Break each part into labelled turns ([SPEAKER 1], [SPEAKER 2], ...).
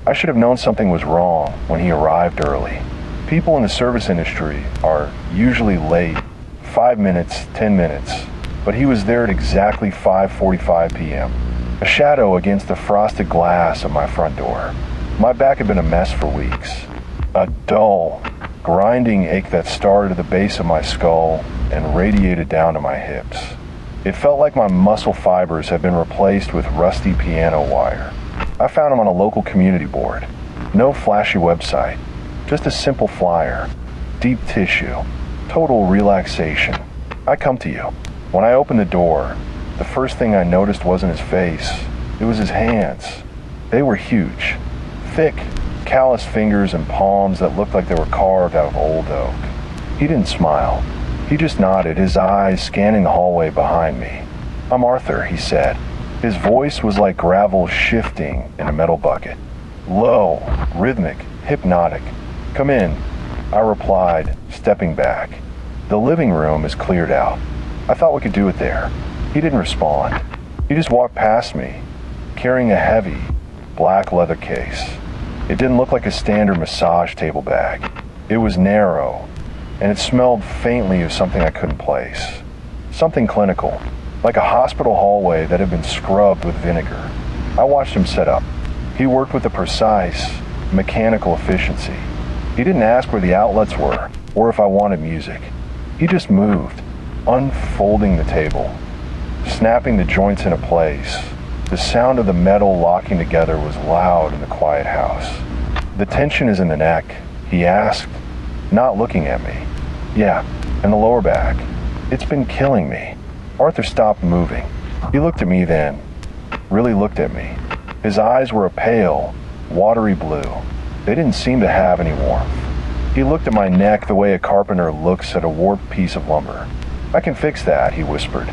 [SPEAKER 1] I should have known something was wrong when he arrived early. People in the service industry are usually late, 5 minutes, 10 minutes, but he was there at exactly 5:45 p.m., a shadow against the frosted glass of my front door. My back had been a mess for weeks. A dull, grinding ache that started at the base of my skull and radiated down to my hips. It felt like my muscle fibers had been replaced with rusty piano wire. I found him on a local community board. No flashy website, just a simple flyer. Deep tissue, total relaxation. I come to you. When I opened the door, the first thing I noticed wasn't his face. It was his hands. They were huge. Thick, calloused fingers and palms that looked like they were carved out of old oak. He didn't smile. He just nodded, his eyes scanning the hallway behind me. "I'm Arthur," he said. His voice was like gravel shifting in a metal bucket. Low, rhythmic, hypnotic. "Come in," I replied, stepping back. "The living room is cleared out. I thought we could do it there." He didn't respond. He just walked past me, carrying a heavy, black leather case. It didn't look like a standard massage table bag. It was narrow, and it smelled faintly of something I couldn't place. Something clinical, like a hospital hallway that had been scrubbed with vinegar. I watched him set up. He worked with a precise, mechanical efficiency. He didn't ask where the outlets were, or if I wanted music. He just moved, unfolding the table, snapping the joints into place. The sound of the metal locking together was loud in the quiet house. "The tension is in the neck," he asked, not looking at me. "Yeah, and the lower back. It's been killing me." Arthur stopped moving. He looked at me then, really looked at me. His eyes were a pale, watery blue. They didn't seem to have any warmth. He looked at my neck the way a carpenter looks at a warped piece of lumber. "I can fix that," he whispered.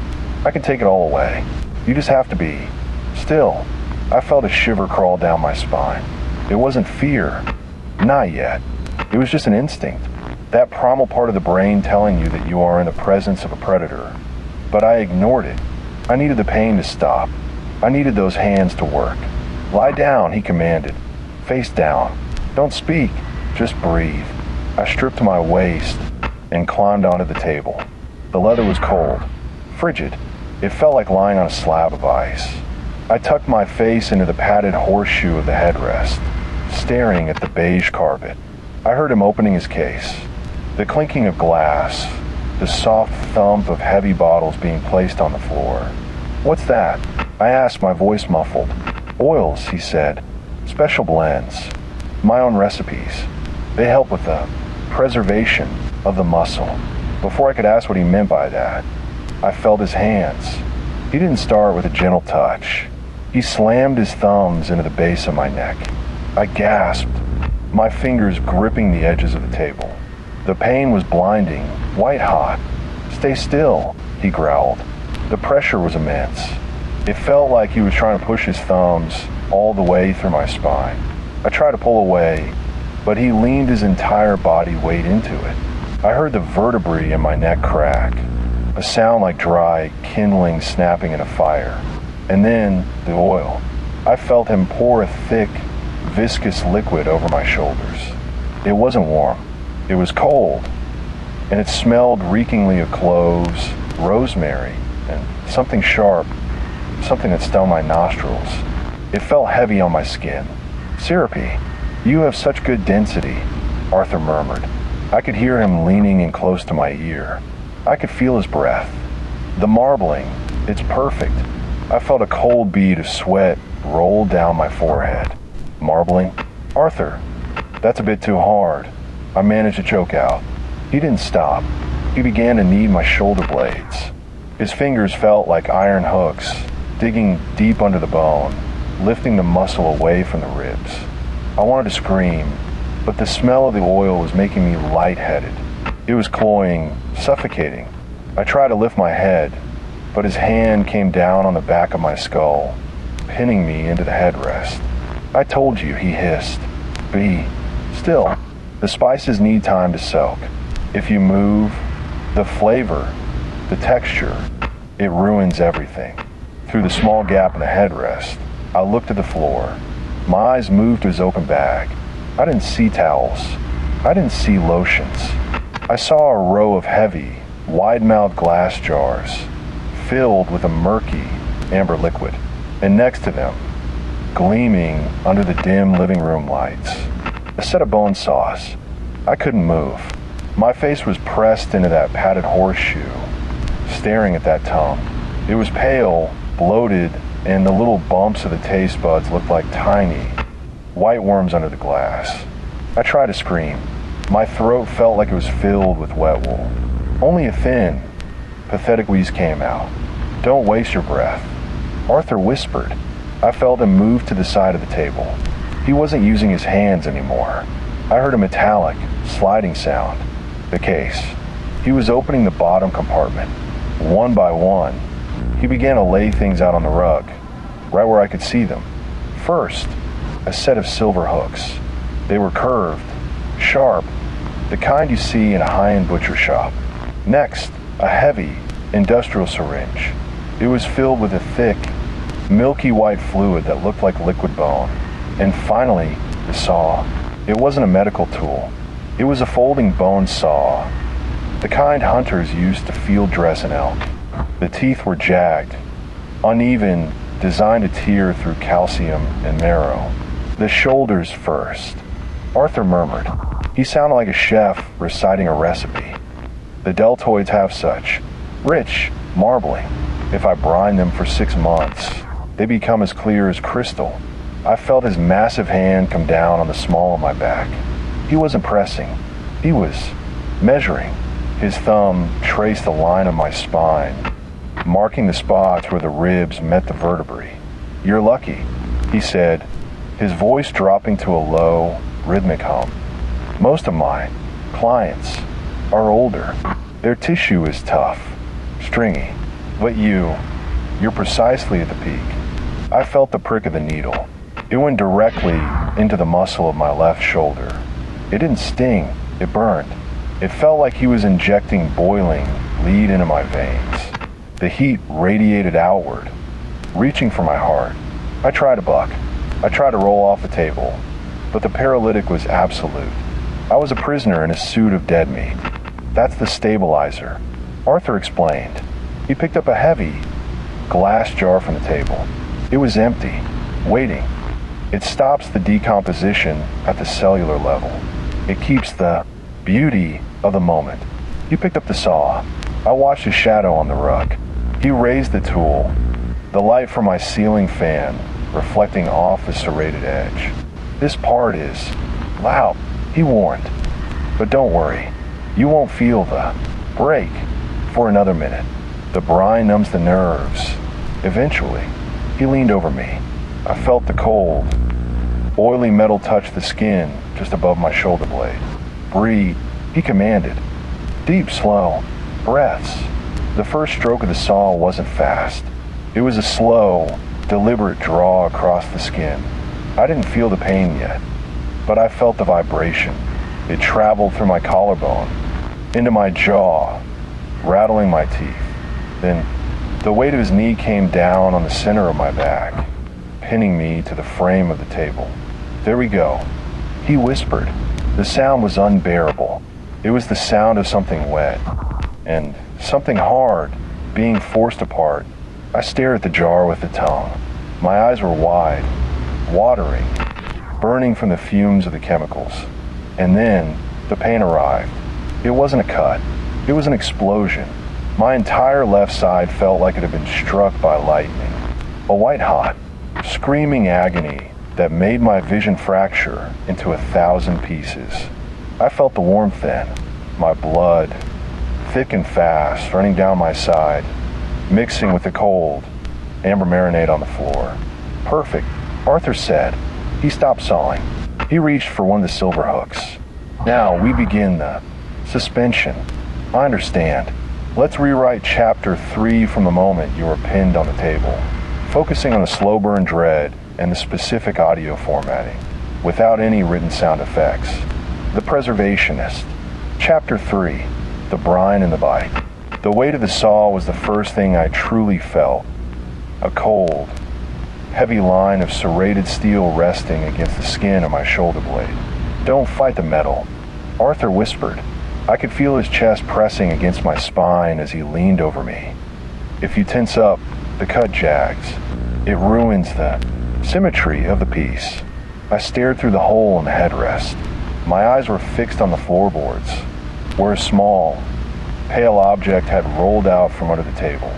[SPEAKER 1] "I can take it all away. You just have to be still." I felt a shiver crawl down my spine. It wasn't fear. Not yet. It was just an instinct. That primal part of the brain telling you that you are in the presence of a predator. But I ignored it. I needed the pain to stop. I needed those hands to work. "Lie down," he commanded. "Face down. Don't speak. Just breathe." I stripped to my waist and climbed onto the table. The leather was cold, frigid. It felt like lying on a slab of ice. I tucked my face into the padded horseshoe of the headrest, staring at the beige carpet. I heard him opening his case. The clinking of glass, the soft thump of heavy bottles being placed on the floor. "What's that?" I asked, my voice muffled. "Oils," he said. "Special blends. My own recipes. They help with the preservation of the muscle." Before I could ask what he meant by that, I felt his hands. He didn't start with a gentle touch. He slammed his thumbs into the base of my neck. I gasped, my fingers gripping the edges of the table. The pain was blinding, white hot. "Stay still," he growled. The pressure was immense. It felt like he was trying to push his thumbs all the way through my spine. I tried to pull away, but he leaned his entire body weight into it. I heard the vertebrae in my neck crack, a sound like dry kindling snapping in a fire. And then the oil. I felt him pour a thick, viscous liquid over my shoulders. It wasn't warm. It was cold, and it smelled reekingly of cloves, rosemary, and something sharp, something that stung my nostrils. It felt heavy on my skin. "Syrupy. You have such good density," Arthur murmured. I could hear him leaning in close to my ear. I could feel his breath. "The marbling. It's perfect." I felt a cold bead of sweat roll down my forehead. "Marbling? Arthur, that's a bit too hard." I managed to choke out. He didn't stop. He began to knead my shoulder blades. His fingers felt like iron hooks, digging deep under the bone, lifting the muscle away from the ribs. I wanted to scream, but the smell of the oil was making me lightheaded. It was cloying, suffocating. I tried to lift my head, but his hand came down on the back of my skull, pinning me into the headrest. "I told you," he hissed. "Be still. The spices need time to soak. If you move, the flavor, the texture, it ruins everything." Through the small gap in the headrest, I looked at the floor. My eyes moved to his open bag. I didn't see towels. I didn't see lotions. I saw a row of heavy, wide-mouthed glass jars filled with a murky amber liquid, and next to them, gleaming under the dim living room lights, a set of bone saws. I couldn't move. My face was pressed into that padded horseshoe, staring at that tongue. It was pale, bloated, and the little bumps of the taste buds looked like tiny, white worms under the glass. I tried to scream. My throat felt like it was filled with wet wool. Only a thin, pathetic wheeze came out. "Don't waste your breath," Arthur whispered. I felt him move to the side of the table. He wasn't using his hands anymore. I heard a metallic, sliding sound. The case. He was opening the bottom compartment. One by one, he began to lay things out on the rug, right where I could see them. First, a set of silver hooks. They were curved, sharp, the kind you see in a high-end butcher shop. Next, a heavy, industrial syringe. It was filled with a thick, milky white fluid that looked like liquid bone. And finally, the saw. It wasn't a medical tool. It was a folding bone saw, the kind hunters used to field dress an elk. The teeth were jagged, uneven, designed to tear through calcium and marrow. The shoulders first, Arthur murmured. He sounded like a chef reciting a recipe. The deltoids have such, rich, marbling. If I brine them for 6 months, they become as clear as crystal. I felt his massive hand come down on the small of my back. He wasn't pressing. He was measuring. His thumb traced the line of my spine, marking the spots where the ribs met the vertebrae. "You're lucky," he said, his voice dropping to a low, rhythmic hum. "Most of my clients are older. Their tissue is tough, stringy. But you're precisely at the peak." I felt the prick of the needle. It went directly into the muscle of my left shoulder. It didn't sting, it burned. It felt like he was injecting boiling lead into my veins. The heat radiated outward, reaching for my heart. I tried to buck. I tried to roll off the table, but the paralytic was absolute. I was a prisoner in a suit of dead meat. "That's the stabilizer," Arthur explained. He picked up a heavy glass jar from the table. It was empty, waiting. It stops the decomposition at the cellular level. It keeps the beauty of the moment. He picked up the saw. I watched his shadow on the rug. He raised the tool, the light from my ceiling fan reflecting off the serrated edge. "This part is loud," he warned. "But don't worry, you won't feel the break for another minute. The brine numbs the nerves. Eventually," he leaned over me. I felt the cold, oily metal touch the skin just above my shoulder blade. "Breathe," he commanded. Deep, slow breaths. The first stroke of the saw wasn't fast. It was a slow, deliberate draw across the skin. I didn't feel the pain yet, but I felt the vibration. It traveled through my collarbone, into my jaw, rattling my teeth. Then the weight of his knee came down on the center of my back, pinning me to the frame of the table. "There we go," he whispered. The sound was unbearable. It was the sound of something wet and something hard being forced apart. I stared at the jar with the tongue. My eyes were wide, watering, burning from the fumes of the chemicals. And then the pain arrived. It wasn't a cut. It was an explosion. My entire left side felt like it had been struck by lightning. A white-hot, screaming agony that made my vision fracture into 1,000 pieces. I felt the warmth then, my blood, thick and fast, running down my side, mixing with the cold, amber marinade on the floor. "Perfect," Arthur said. He stopped sawing. He reached for one of the silver hooks. "Now we begin the suspension. I understand. Let's rewrite chapter 3 from the moment you were pinned on the table, focusing on the slow burn dread and the specific audio formatting, without any written sound effects. The Preservationist. Chapter 3, The Brine and the Bite. The weight of the saw was the first thing I truly felt. A cold, heavy line of serrated steel resting against the skin of my shoulder blade. "Don't fight the metal," Arthur whispered. I could feel his chest pressing against my spine as he leaned over me. "If you tense up, the cut jags. It ruins the symmetry of the piece." I stared through the hole in the headrest. My eyes were fixed on the floorboards, where a small, pale object had rolled out from under the table.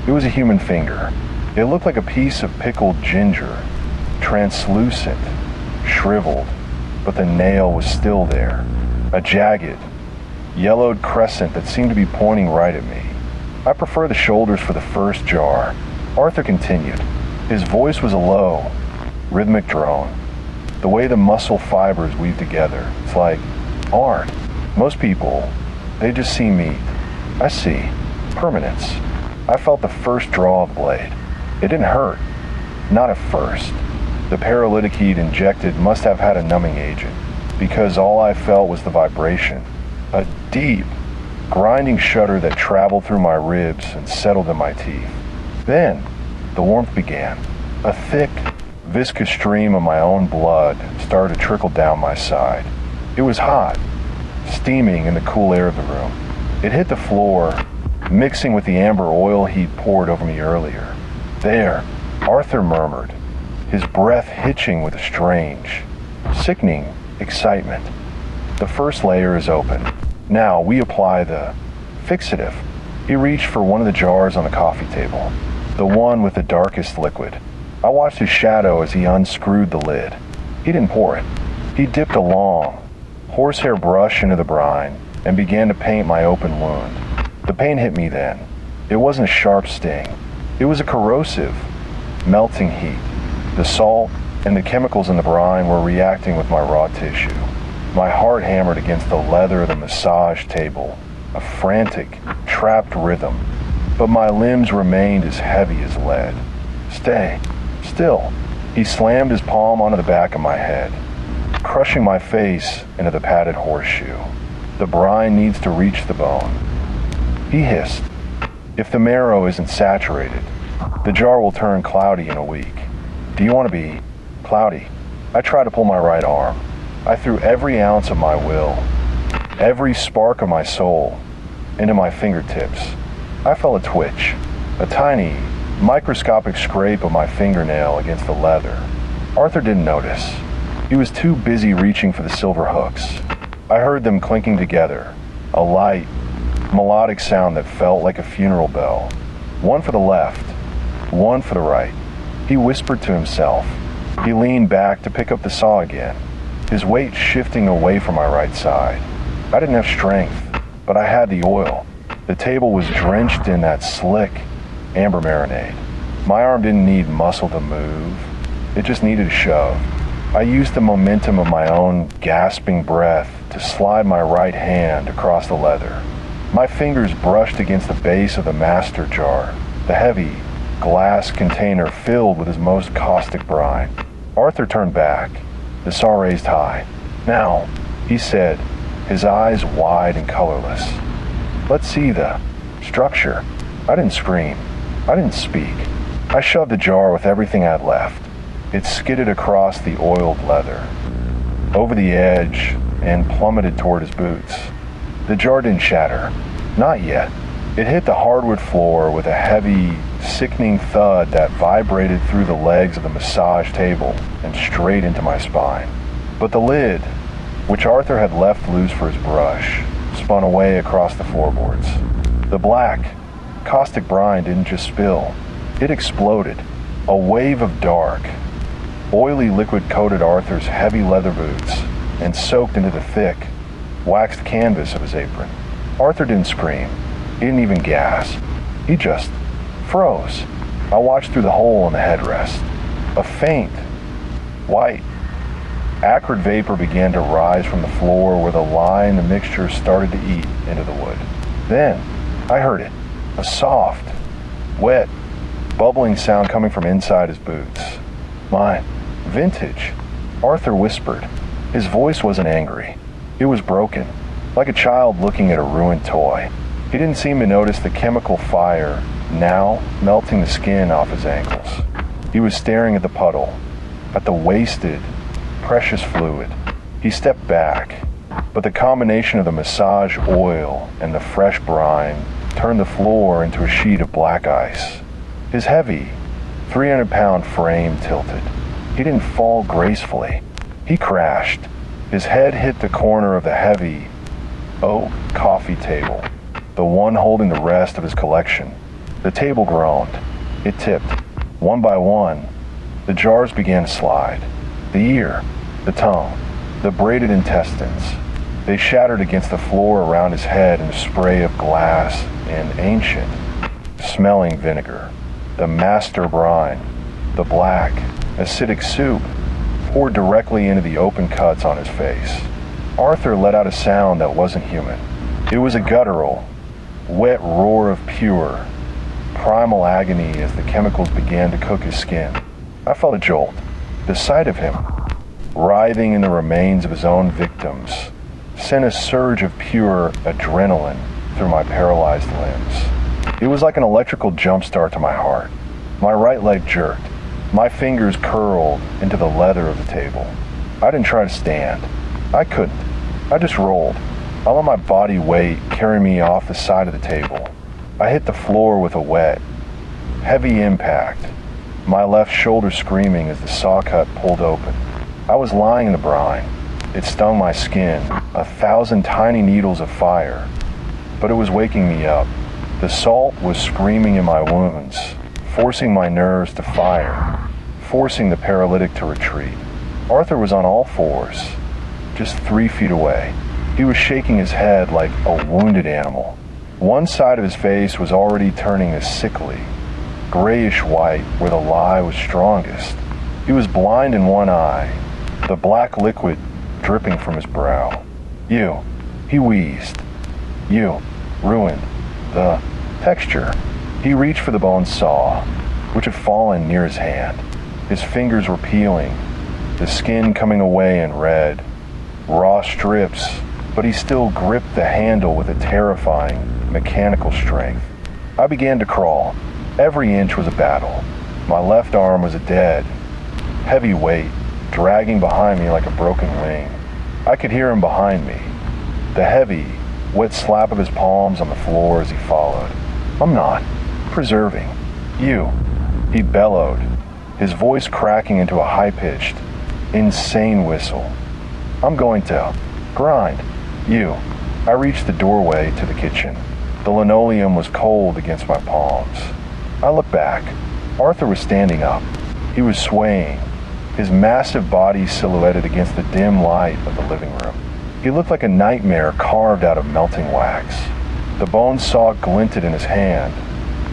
[SPEAKER 1] It was a human finger. It looked like a piece of pickled ginger, translucent, shriveled, but the nail was still there. A jagged, yellowed crescent that seemed to be pointing right at me. "I prefer the shoulders for the first jar," Arthur continued. His voice was a low, rhythmic drone. The way the muscle fibers weave together, it's like art. Most people, they just see meat. I see permanence. I felt the first draw of the blade. It didn't hurt. Not at first. The paralytic heat injected must have had a numbing agent, because all I felt was the vibration. A deep, grinding shudder that traveled through my ribs and settled in my teeth. Then, the warmth began. A thick, viscous stream of my own blood started to trickle down my side. It was hot, steaming in the cool air of the room. It hit the floor, mixing with the amber oil he'd poured over me earlier. "There," Arthur murmured, his breath hitching with a strange, sickening excitement. "The first layer is open. Now we apply the fixative." He reached for one of the jars on the coffee table, the one with the darkest liquid. I watched his shadow as he unscrewed the lid. He didn't pour it. He dipped a long, horsehair brush into the brine and began to paint my open wound. The pain hit me then. It wasn't a sharp sting. It was a corrosive, melting heat. The salt and the chemicals in the brine were reacting with my raw tissue. My heart hammered against the leather of the massage table, a frantic, trapped rhythm, but my limbs remained as heavy as lead. "Stay still." He slammed his palm onto the back of my head, crushing my face into the padded horseshoe. "The brine needs to reach the bone," he hissed. "If the marrow isn't saturated, the jar will turn cloudy in a week. Do you want to be cloudy?" I tried to pull my right arm. I threw every ounce of my will, every spark of my soul, into my fingertips. I felt a twitch, a tiny, microscopic scrape of my fingernail against the leather. Arthur didn't notice. He was too busy reaching for the silver hooks. I heard them clinking together, a light, melodic sound that felt like a funeral bell. One for the left, one for the right. He whispered to himself. He leaned back to pick up the saw again, his weight shifting away from my right side. I didn't have strength, but I had the oil. The table was drenched in that slick, amber marinade. My arm didn't need muscle to move. It just needed a shove. I used the momentum of my own gasping breath to slide my right hand across the leather. My fingers brushed against the base of the master jar, the heavy, glass container filled with his most caustic brine. Arthur turned back, the saw raised high. "Now," he said, his eyes wide and colorless. "Let's see the structure." I didn't scream. I didn't speak. I shoved the jar with everything I had left. It skidded across the oiled leather, over the edge, and plummeted toward his boots. The jar didn't shatter. Not yet. It hit the hardwood floor with a heavy, sickening thud that vibrated through the legs of the massage table and straight into my spine. But the lid, which Arthur had left loose for his brush, spun away across the floorboards. The black, caustic brine didn't just spill. It exploded. A wave of dark, oily liquid coated Arthur's heavy leather boots and soaked into the thick, waxed canvas of his apron. Arthur didn't scream. He didn't even gasp. He just froze. I watched through the hole in the headrest. A faint, white, acrid vapor began to rise from the floor where the lye and the mixture started to eat into the wood. Then, I heard it. A soft, wet, bubbling sound coming from inside his boots. "My vintage," Arthur whispered. His voice wasn't angry. It was broken, like a child looking at a ruined toy. He didn't seem to notice the chemical fire now melting the skin off his ankles. He was staring at the puddle, at the wasted, precious fluid. He stepped back, but the combination of the massage oil and the fresh brine turned the floor into a sheet of black ice. His heavy, 300-pound frame tilted. He didn't fall gracefully. He crashed. His head hit the corner of the heavy oak coffee table, the one holding the rest of his collection. The table groaned. It tipped. One by one, the jars began to slide. The ear, the tongue, the braided intestines. They shattered against the floor around his head in a spray of glass and ancient, smelling vinegar. The master brine, the black, acidic soup, poured directly into the open cuts on his face. Arthur let out a sound that wasn't human. It was a guttural, wet roar of pure, primal agony as the chemicals began to cook his skin. I felt a jolt. The sight of him, writhing in the remains of his own victims, sent a surge of pure adrenaline through my paralyzed limbs. It was like an electrical jumpstart to my heart. My right leg jerked. My fingers curled into the leather of the table. I didn't try to stand. I couldn't. I just rolled. I let my body weight carry me off the side of the table. I hit the floor with a wet, heavy impact, my left shoulder screaming as the saw cut pulled open. I was lying in the brine. It stung my skin, 1,000 tiny needles of fire, but it was waking me up. The salt was screaming in my wounds, forcing my nerves to fire, forcing the paralytic to retreat. Arthur was on all fours, just 3 feet away. He was shaking his head like a wounded animal. One side of his face was already turning a sickly, grayish white where the lie was strongest. He was blind in one eye, the black liquid dripping from his brow. You, he wheezed. You, ruined. The texture. He reached for the bone saw, which had fallen near his hand. His fingers were peeling, the skin coming away in red, raw strips, but he still gripped the handle with a terrifying, mechanical strength. I began to crawl. Every inch was a battle. My left arm was a dead, heavy weight, dragging behind me like a broken wing. I could hear him behind me, the heavy, wet slap of his palms on the floor as he followed. I'm not. Preserving. You. He bellowed, his voice cracking into a high-pitched, insane whistle. I'm going to grind. You. I reached the doorway to the kitchen. The linoleum was cold against my palms. I looked back. Arthur was standing up. He was swaying, his massive body silhouetted against the dim light of the living room. He looked like a nightmare carved out of melting wax. The bone saw glinted in his hand,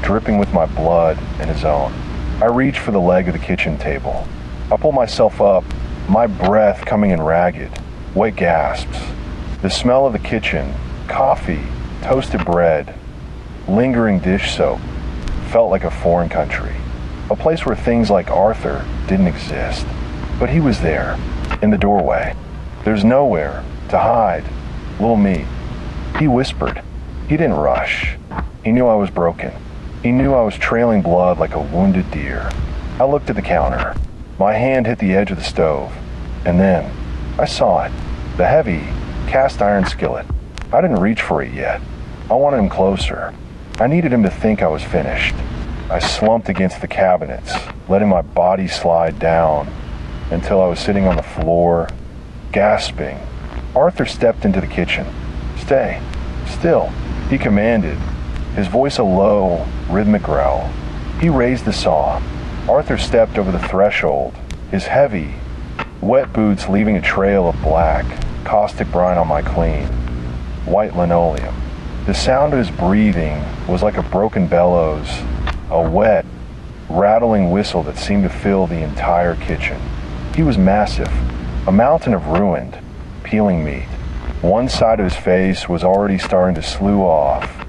[SPEAKER 1] dripping with my blood and his own. I reached for the leg of the kitchen table. I pulled myself up, my breath coming in ragged, wet gasps. The smell of the kitchen, coffee, toasted bread, lingering dish soap, felt like a foreign country. A place where things like Arthur didn't exist. But he was there, in the doorway. There's nowhere to hide. Little me. He whispered. He didn't rush. He knew I was broken. He knew I was trailing blood like a wounded deer. I looked at the counter. My hand hit the edge of the stove. And then, I saw it. The heavy, cast iron skillet. I didn't reach for it yet. I wanted him closer. I needed him to think I was finished. I slumped against the cabinets, letting my body slide down until I was sitting on the floor, gasping. Arthur stepped into the kitchen. Stay. Still, he commanded, his voice a low, rhythmic growl. He raised the saw. Arthur stepped over the threshold, his heavy, wet boots leaving a trail of black, caustic brine on my clean, white linoleum. The sound of his breathing was like a broken bellows, a wet, rattling whistle that seemed to fill the entire kitchen. He was massive, a mountain of ruined, peeling meat. One side of his face was already starting to slough off,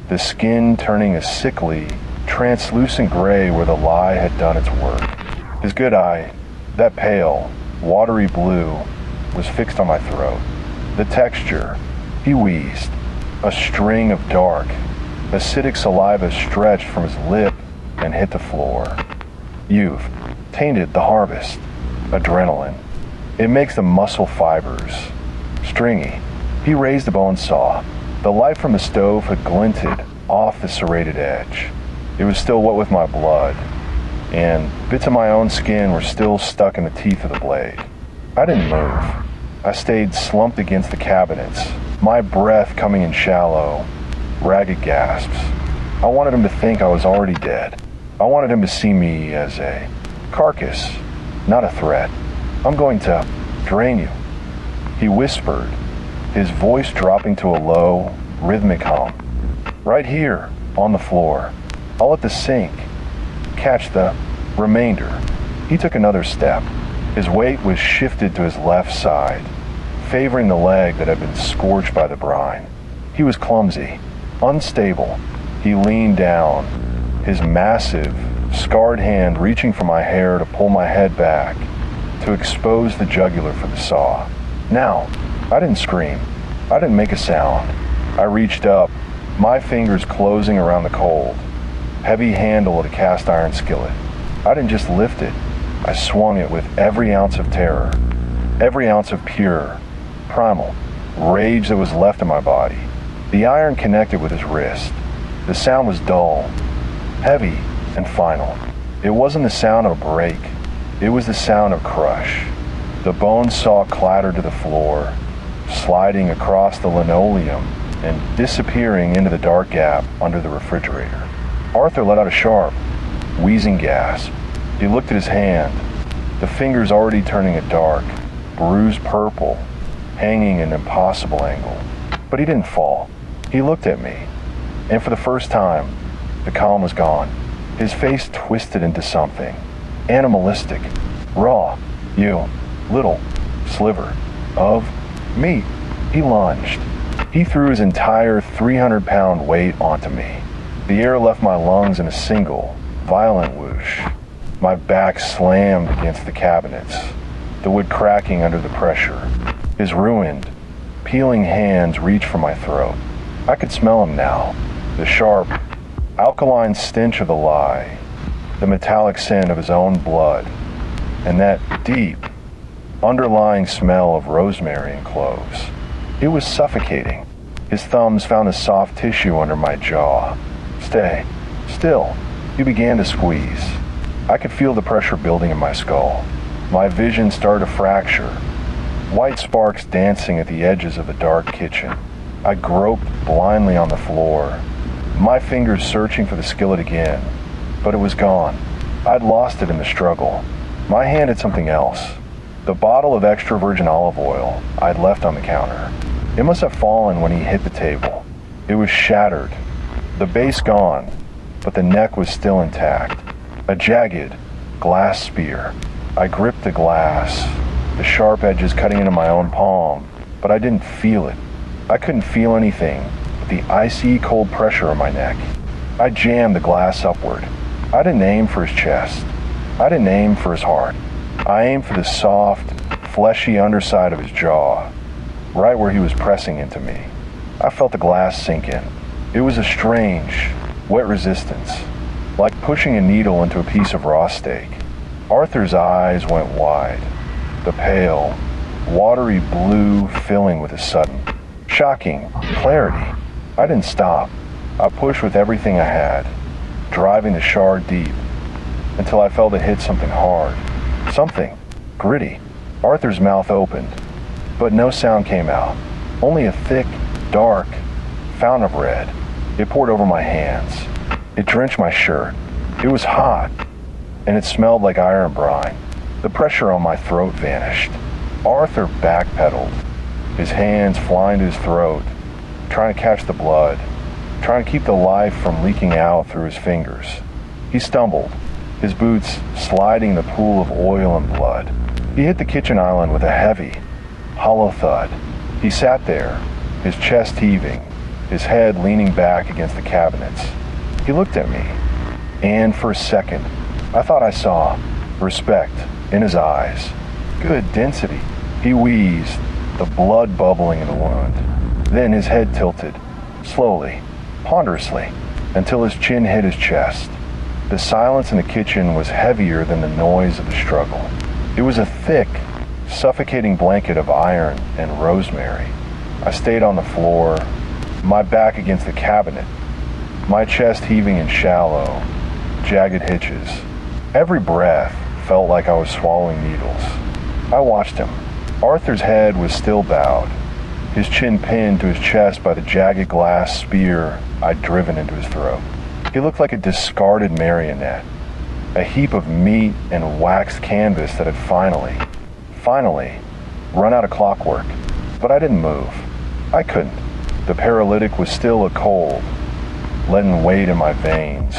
[SPEAKER 1] the skin turning a sickly, translucent gray where the lie had done its work. His good eye, that pale, watery blue, was fixed on my throat. The texture, he wheezed, a string of dark, acidic saliva stretched from his lip and hit the floor. You've tainted the harvest. Adrenaline. It makes the muscle fibers stringy. He raised the bone saw. The light from the stove had glinted off the serrated edge. It was still wet with my blood, and bits of my own skin were still stuck in the teeth of the blade. I didn't move. I stayed slumped against the cabinets, my breath coming in shallow, ragged gasps. I wanted him to think I was already dead. I wanted him to see me as a carcass, not a threat. I'm going to drain you, he whispered, his voice dropping to a low, rhythmic hum. Right here, on the floor. I'll let the sink catch the remainder. He took another step. His weight was shifted to his left side, favoring the leg that had been scorched by the brine. He was clumsy, unstable. He leaned down, his massive, scarred hand reaching for my hair to pull my head back, to expose the jugular for the saw. Now, I didn't scream. I didn't make a sound. I reached up, my fingers closing around the cold, heavy handle of the cast iron skillet. I didn't just lift it. I swung it with every ounce of terror, every ounce of pure, primal rage that was left in my body. The iron connected with his wrist. The sound was dull, heavy, and final. It wasn't the sound of a break. It was the sound of crush. The bone saw clattered to the floor, sliding across the linoleum and disappearing into the dark gap under the refrigerator. Arthur let out a sharp, wheezing gasp. He looked at his hand, the fingers already turning a dark, bruised purple, hanging in an impossible angle. But he didn't fall. He looked at me, and for the first time, the calm was gone. His face twisted into something animalistic, raw. You, little sliver of meat. He lunged. He threw his entire 300-pound weight onto me. The air left my lungs in a single, violent whoosh. My back slammed against the cabinets, the wood cracking under the pressure. His ruined, peeling hands reached for my throat. I could smell him now, the sharp, alkaline stench of the lie, the metallic scent of his own blood, and that deep, underlying smell of rosemary and cloves. It was suffocating. His thumbs found the soft tissue under my jaw. Stay. Still. He began to squeeze. I could feel the pressure building in my skull. My vision started to fracture, white sparks dancing at the edges of the dark kitchen. I groped blindly on the floor, my fingers searching for the skillet again, but it was gone. I'd lost it in the struggle. My hand had something else. The bottle of extra virgin olive oil I'd left on the counter. It must have fallen when he hit the table. It was shattered, the base gone, but the neck was still intact. A jagged glass spear. I gripped the glass, the sharp edges cutting into my own palm, but I didn't feel it. I couldn't feel anything but the icy cold pressure on my neck. I jammed the glass upward. I didn't aim for his chest. I didn't aim for his heart. I aimed for the soft, fleshy underside of his jaw, right where he was pressing into me. I felt the glass sink in. It was a strange, wet resistance, like pushing a needle into a piece of raw steak. Arthur's eyes went wide, the pale, watery blue filling with a sudden, shocking clarity. I didn't stop. I pushed with everything I had, driving the shard deep, until I felt it hit something hard, something gritty. Arthur's mouth opened, but no sound came out, only a thick, dark fountain of red. It poured over my hands. It drenched my shirt. It was hot, and it smelled like iron brine. The pressure on my throat vanished. Arthur backpedaled, his hands flying to his throat, trying to catch the blood, trying to keep the life from leaking out through his fingers. He stumbled, his boots sliding in the pool of oil and blood. He hit the kitchen island with a heavy, hollow thud. He sat there, his chest heaving, his head leaning back against the cabinets. He looked at me, and for a second, I thought I saw respect in his eyes. Good density. He wheezed, the blood bubbling in the wound. Then his head tilted, slowly, ponderously, until his chin hit his chest. The silence in the kitchen was heavier than the noise of the struggle. It was a thick, suffocating blanket of iron and rosemary. I stayed on the floor, my back against the cabinet, my chest heaving in shallow, jagged hitches. Every breath felt like I was swallowing needles. I watched him. Arthur's head was still bowed, his chin pinned to his chest by the jagged glass spear I'd driven into his throat. He looked like a discarded marionette, a heap of meat and waxed canvas that had finally, run out of clockwork. But I didn't move. I couldn't. The paralytic was still a cold, leaden weight in my veins,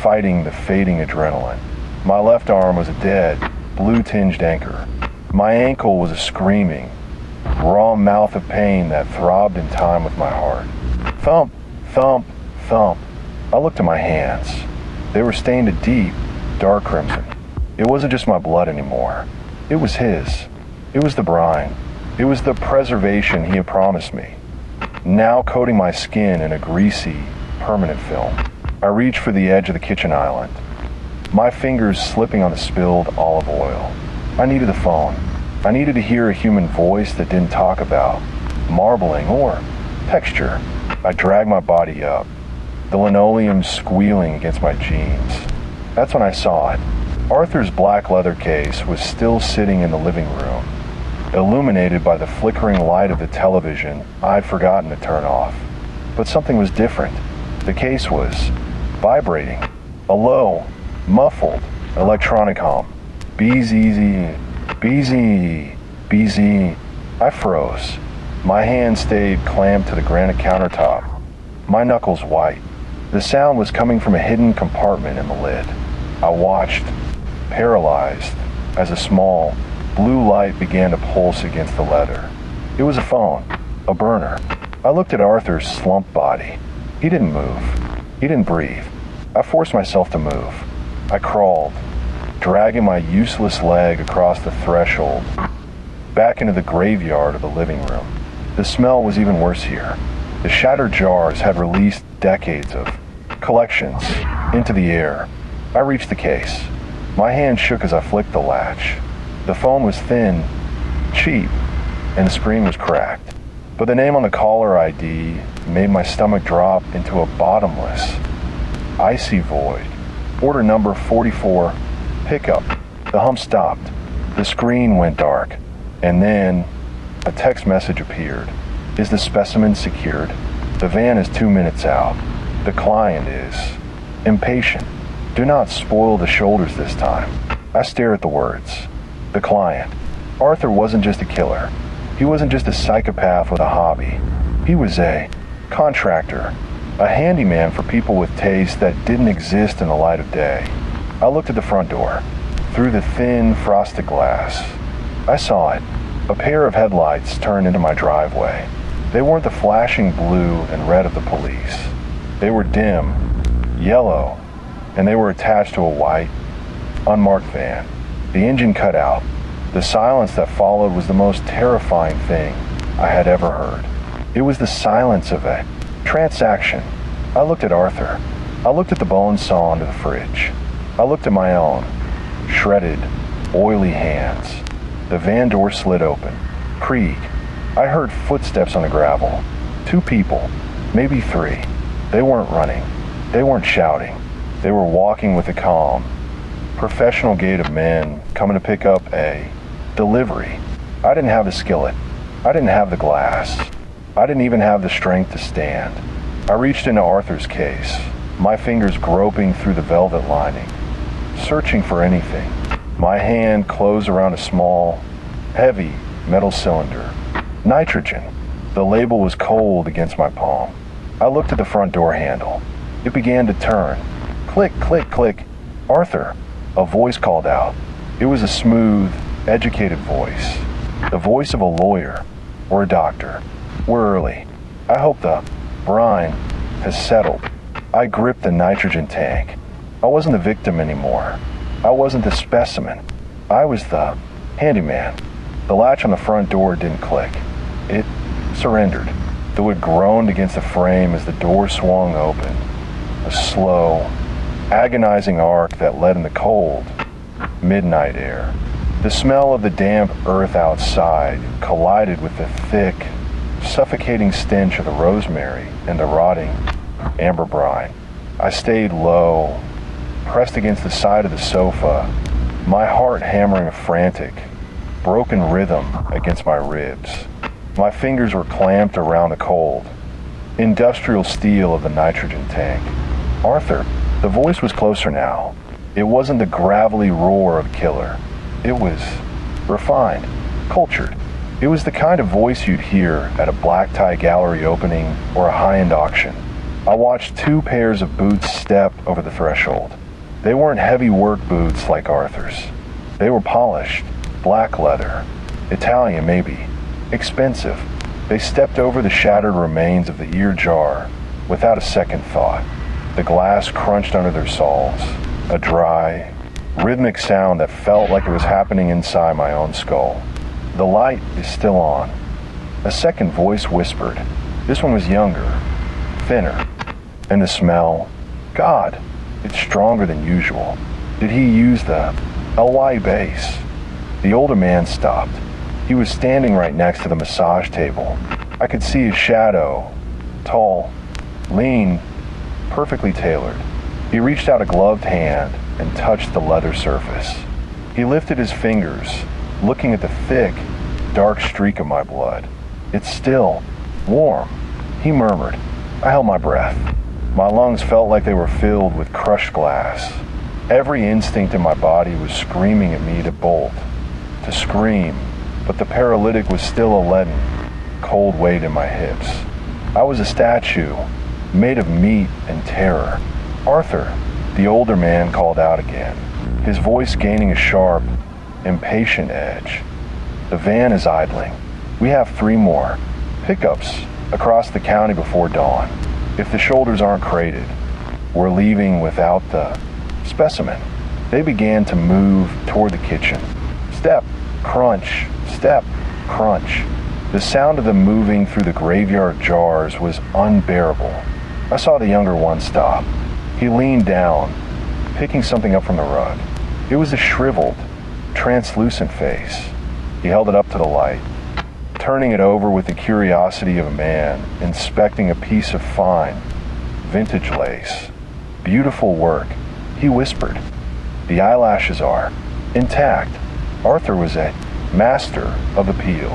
[SPEAKER 1] fighting the fading adrenaline. My left arm was a dead, blue-tinged anchor. My ankle was a screaming, raw mouth of pain that throbbed in time with my heart. Thump, thump, thump. I looked at my hands. They were stained a deep, dark crimson. It wasn't just my blood anymore. It was his. It was the brine. It was the preservation he had promised me, now coating my skin in a greasy, permanent film. I reached for the edge of the kitchen island, my fingers slipping on the spilled olive oil. I needed the phone. I needed to hear a human voice that didn't talk about marbling or texture. I dragged my body up, the linoleum squealing against my jeans. That's when I saw it. Arthur's black leather case was still sitting in the living room, illuminated by the flickering light of the television I'd forgotten to turn off. But something was different. The case was vibrating, a low, muffled electronic hum. BZZ, BZ, BZ. I froze. My hand stayed clamped to the granite countertop, my knuckles white. The sound was coming from a hidden compartment in the lid. I watched, paralyzed, as a small, blue light began to pulse against the leather. It was a phone, a burner. I looked at Arthur's slumped body. He didn't move. He didn't breathe. I forced myself to move. I crawled, dragging my useless leg across the threshold, back into the graveyard of the living room. The smell was even worse here. The shattered jars had released decades of collections into the air. I reached the case. My hand shook as I flicked the latch. The phone was thin, cheap, and the screen was cracked. But the name on the caller ID made my stomach drop into a bottomless, icy void. Order number 44, pickup. The hum stopped. The screen went dark. And then a text message appeared. Is the specimen secured? The van is 2 minutes out. The client is impatient. Do not spoil the shoulders this time. I stare at the words. The client. Arthur wasn't just a killer. He wasn't just a psychopath with a hobby. He was a contractor, a handyman for people with tastes that didn't exist in the light of day. I looked at the front door. Through the thin, frosted glass, I saw it. A pair of headlights turned into my driveway. They weren't the flashing blue and red of the police. They were dim, yellow, and they were attached to a white, unmarked van. The engine cut out. The silence that followed was the most terrifying thing I had ever heard. It was the silence of a transaction. I looked at Arthur. I looked at the bone saw under the fridge. I looked at my own, shredded, oily hands. The van door slid open. Creak. I heard footsteps on the gravel. 2 people, maybe 3. They weren't running. They weren't shouting. They were walking with a calm, professional gait of men coming to pick up a delivery. I didn't have the skillet. I didn't have the glass. I didn't even have the strength to stand. I reached into Arthur's case, my fingers groping through the velvet lining, searching for anything. My hand closed around a small, heavy metal cylinder. Nitrogen. The label was cold against my palm. I looked at the front door handle. It began to turn. Click, click, click. Arthur, a voice called out. It was a smooth, educated voice. The voice of a lawyer or a doctor. We're early. I hope the brine has settled. I gripped the nitrogen tank. I wasn't the victim anymore. I wasn't the specimen. I was the handyman. The latch on the front door didn't click. It surrendered. The wood groaned against the frame as the door swung open. A slow, agonizing arc that led in the cold, midnight air. The smell of the damp earth outside collided with the thick, suffocating stench of the rosemary and the rotting amber brine. I stayed low, pressed against the side of the sofa, my heart hammering a frantic, broken rhythm against my ribs. My fingers were clamped around the cold, industrial steel of the nitrogen tank. Arthur, the voice was closer now. It wasn't the gravelly roar of a killer. It was refined, cultured. It was the kind of voice you'd hear at a black tie gallery opening or a high-end auction. I watched 2 pairs of boots step over the threshold. They weren't heavy work boots like Arthur's. They were polished, black leather, Italian maybe, expensive. They stepped over the shattered remains of the ear jar without a second thought. The glass crunched under their soles, a dry, rhythmic sound that felt like it was happening inside my own skull. The light is still on. A second voice whispered. This one was younger, thinner, and the smell, God, it's stronger than usual. Did he use the LY base? The older man stopped. He was standing right next to the massage table. I could see his shadow, tall, lean, perfectly tailored. He reached out a gloved hand and touched the leather surface. He lifted his fingers, looking at the thick, dark streak of my blood. It's still warm, he murmured. I held my breath. My lungs felt like they were filled with crushed glass. Every instinct in my body was screaming at me to bolt, to scream, but the paralytic was still a leaden, cold weight in my hips. I was a statue, made of meat and terror. Arthur, the older man called out again, his voice gaining a sharp, impatient edge. The van is idling. We have 3 more pickups across the county before dawn. If the shoulders aren't crated, we're leaving without the specimen. They began to move toward the kitchen. Step, crunch, step, crunch. The sound of them moving through the graveyard jars was unbearable. I saw the younger one stop. He leaned down, picking something up from the rug. It was a shriveled, translucent face. He held it up to the light, turning it over with the curiosity of a man inspecting a piece of fine, vintage lace. Beautiful work, he whispered. The eyelashes are intact. Arthur was a master of appeal.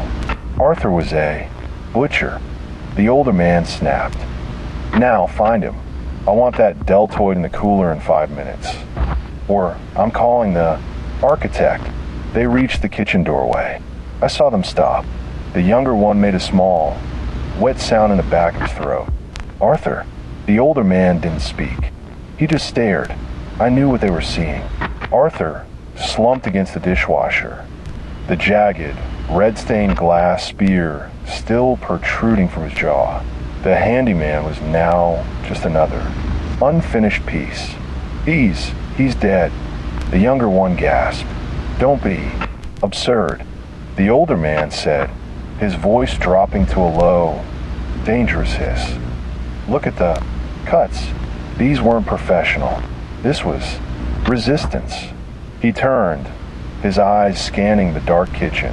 [SPEAKER 1] Arthur was a butcher. The older man snapped. Now find him. I want that deltoid in the cooler in 5 minutes. Or I'm calling the architect. They reached the kitchen doorway. I saw them stop. The younger one made a small, wet sound in the back of his throat. Arthur, the older man didn't speak. He just stared. I knew what they were seeing. Arthur slumped against the dishwasher, the jagged, red-stained glass spear still protruding from his jaw. The handyman was now just another unfinished piece. He's dead. The younger one gasped. Don't be. Absurd. The older man said, his voice dropping to a low, dangerous hiss. Look at the cuts. These weren't professional. This was resistance. He turned, his eyes scanning the dark kitchen,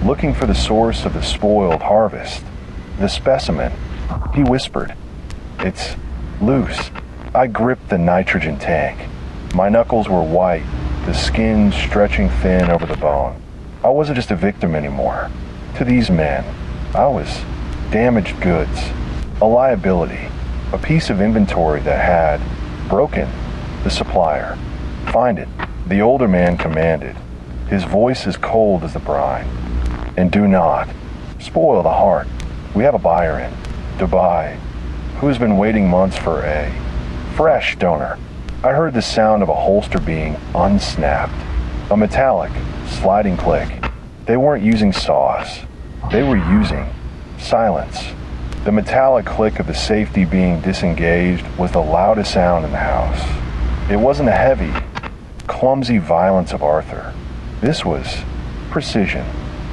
[SPEAKER 1] looking for the source of the spoiled harvest, the specimen. He whispered, It's loose. I gripped the nitrogen tank. My knuckles were white, the skin stretching thin over the bone. I wasn't just a victim anymore. To these men, I was damaged goods, a liability, a piece of inventory that had broken the supplier. Find it, the older man commanded, his voice as cold as the brine. And do not spoil the heart. We have a buyer in Dubai who's been waiting months for a fresh donor. I heard the sound of a holster being unsnapped, a metallic, sliding click. They weren't using saws. They were using silence. The metallic click of the safety being disengaged was the loudest sound in the house. It wasn't the heavy, clumsy violence of Arthur. This was precision.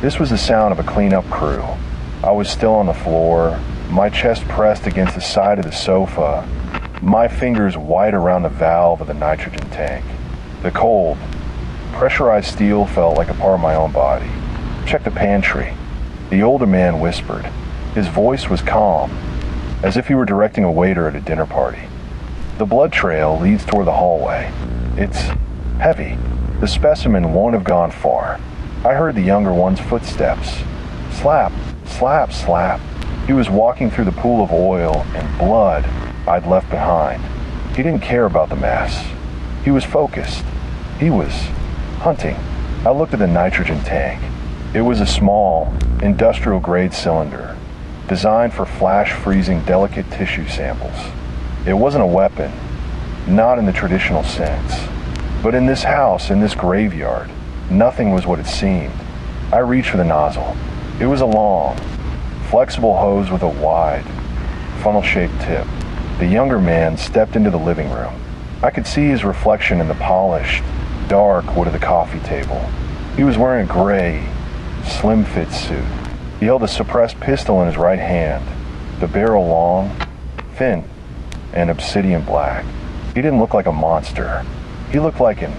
[SPEAKER 1] This was the sound of a cleanup crew. I was still on the floor, my chest pressed against the side of the sofa, my fingers white around the valve of the nitrogen tank. The cold, pressurized steel felt like a part of my own body. "Check the pantry," the older man whispered. His voice was calm, as if he were directing a waiter at a dinner party. "The blood trail leads toward the hallway. It's heavy. The specimen won't have gone far." I heard the younger one's footsteps. Slap, slap, slap. He was walking through the pool of oil and blood I'd left behind. He didn't care about the mess. He was focused. He was hunting. I looked at the nitrogen tank. It was a small, industrial-grade cylinder, designed for flash-freezing delicate tissue samples. It wasn't a weapon, not in the traditional sense. But in this house, in this graveyard, nothing was what it seemed. I reached for the nozzle. It was a long, flexible hose with a wide, funnel-shaped tip. The younger man stepped into the living room. I could see his reflection in the polished, dark wood of the coffee table. He was wearing a gray, slim-fit suit. He held a suppressed pistol in his right hand, the barrel long, thin, and obsidian black. He didn't look like a monster. He looked like an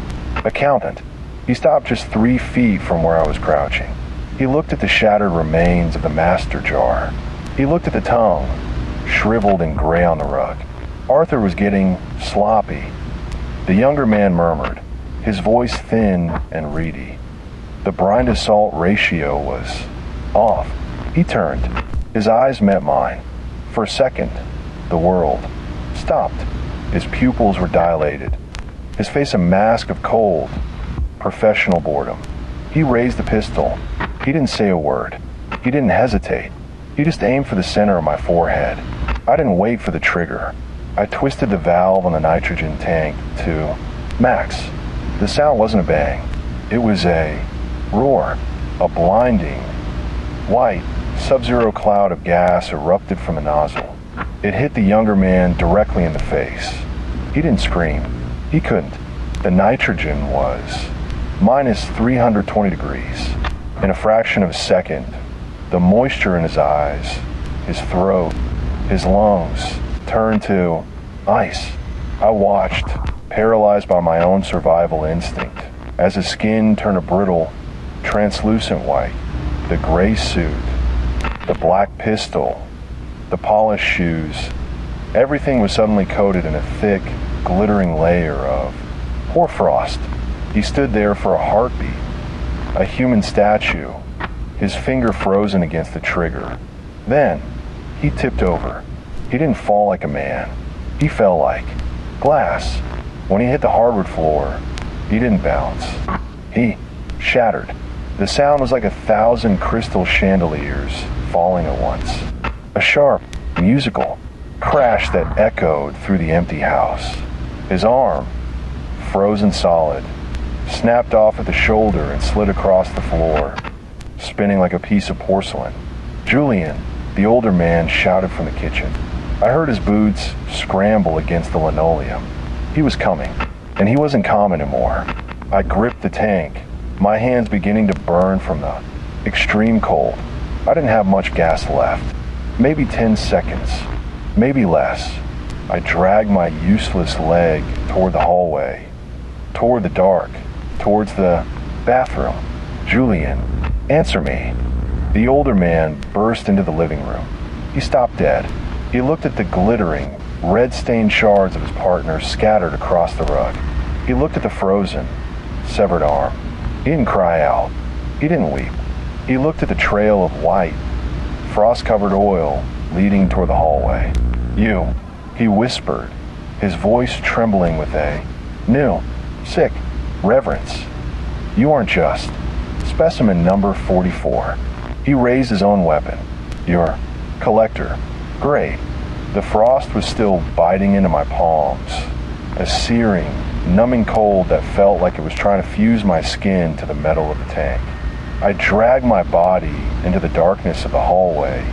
[SPEAKER 1] accountant. He stopped just 3 feet from where I was crouching. He looked at the shattered remains of the master jar. He looked at the tongue, shriveled and gray on the rug. Arthur was getting sloppy. The younger man murmured, his voice thin and reedy. The brine to salt ratio was off. He turned. His eyes met mine. For a second, the world stopped. His pupils were dilated. His face a mask of cold, professional boredom. He raised the pistol. He didn't say a word. He didn't hesitate. He just aimed for the center of my forehead. I didn't wait for the trigger. I twisted the valve on the nitrogen tank to max. The sound wasn't a bang. It was a roar. A blinding, white, sub-zero cloud of gas erupted from the nozzle. It hit the younger man directly in the face. He didn't scream. He couldn't. The nitrogen was minus 320 degrees. In a fraction of a second, the moisture in his eyes, his throat, his lungs turned to ice. I watched, paralyzed by my own survival instinct, as his skin turned a brittle, translucent white. The gray suit, the black pistol, the polished shoes, everything was suddenly coated in a thick, glittering layer of hoarfrost. He stood there for a heartbeat, a human statue, his finger frozen against the trigger. Then, he tipped over. He didn't fall like a man. He fell like glass. When he hit the hardwood floor, he didn't bounce. He shattered. The sound was like 1,000 crystal chandeliers falling at once. A sharp, musical crash that echoed through the empty house. His arm, frozen solid, snapped off at the shoulder and slid across the floor, spinning like a piece of porcelain. Julian, the older man, shouted from the kitchen. I heard his boots scramble against the linoleum. He was coming, and he wasn't calm anymore. I gripped the tank, my hands beginning to burn from the extreme cold. I didn't have much gas left. Maybe 10 seconds, maybe less. I dragged my useless leg toward the hallway, toward the dark, towards the bathroom. Julian, answer me. The older man burst into the living room. He stopped dead. He looked at the glittering, red-stained shards of his partner scattered across the rug. He looked at the frozen, severed arm. He didn't cry out. He didn't weep. He looked at the trail of white, frost-covered oil leading toward the hallway. You, he whispered, his voice trembling with a new, sick reverence. You aren't just specimen number 44. He raised his own weapon. Your collector. Great. The frost was still biting into my palms, a searing, numbing cold that felt like it was trying to fuse my skin to the metal of the tank. I dragged my body into the darkness of the hallway,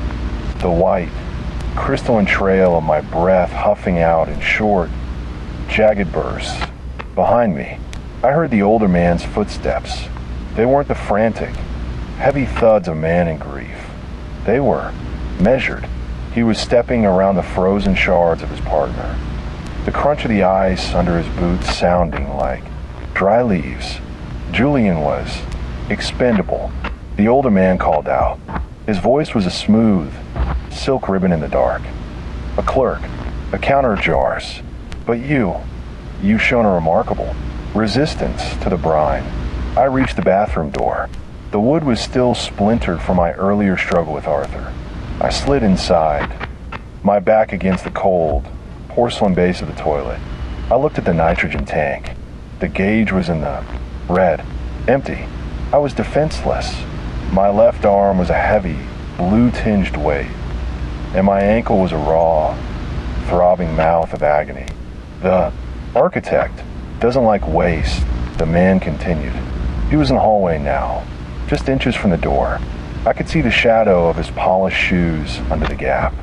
[SPEAKER 1] the white, crystalline trail of my breath huffing out in short, jagged bursts. Behind me, I heard the older man's footsteps. They weren't the frantic, heavy thuds of a man in grief. They were measured. He was stepping around the frozen shards of his partner. the crunch of the ice under his boots sounding like dry leaves. Julian was expendable, the older man called out. His voice was a smooth silk ribbon in the dark. A clerk, a counter of jars. But you've shown a remarkable resistance to the brine. I reached the bathroom door. The wood was still splintered from my earlier struggle with Arthur. I slid inside, my back against the cold porcelain base of the toilet. I looked at the nitrogen tank. The gauge was in the red, empty. I was defenseless. My left arm was a heavy, blue-tinged weight, and my ankle was a raw, throbbing mouth of agony. The architect doesn't like waste, the man continued. He was in the hallway now, just inches from the door. I could see the shadow of his polished shoes under the gap.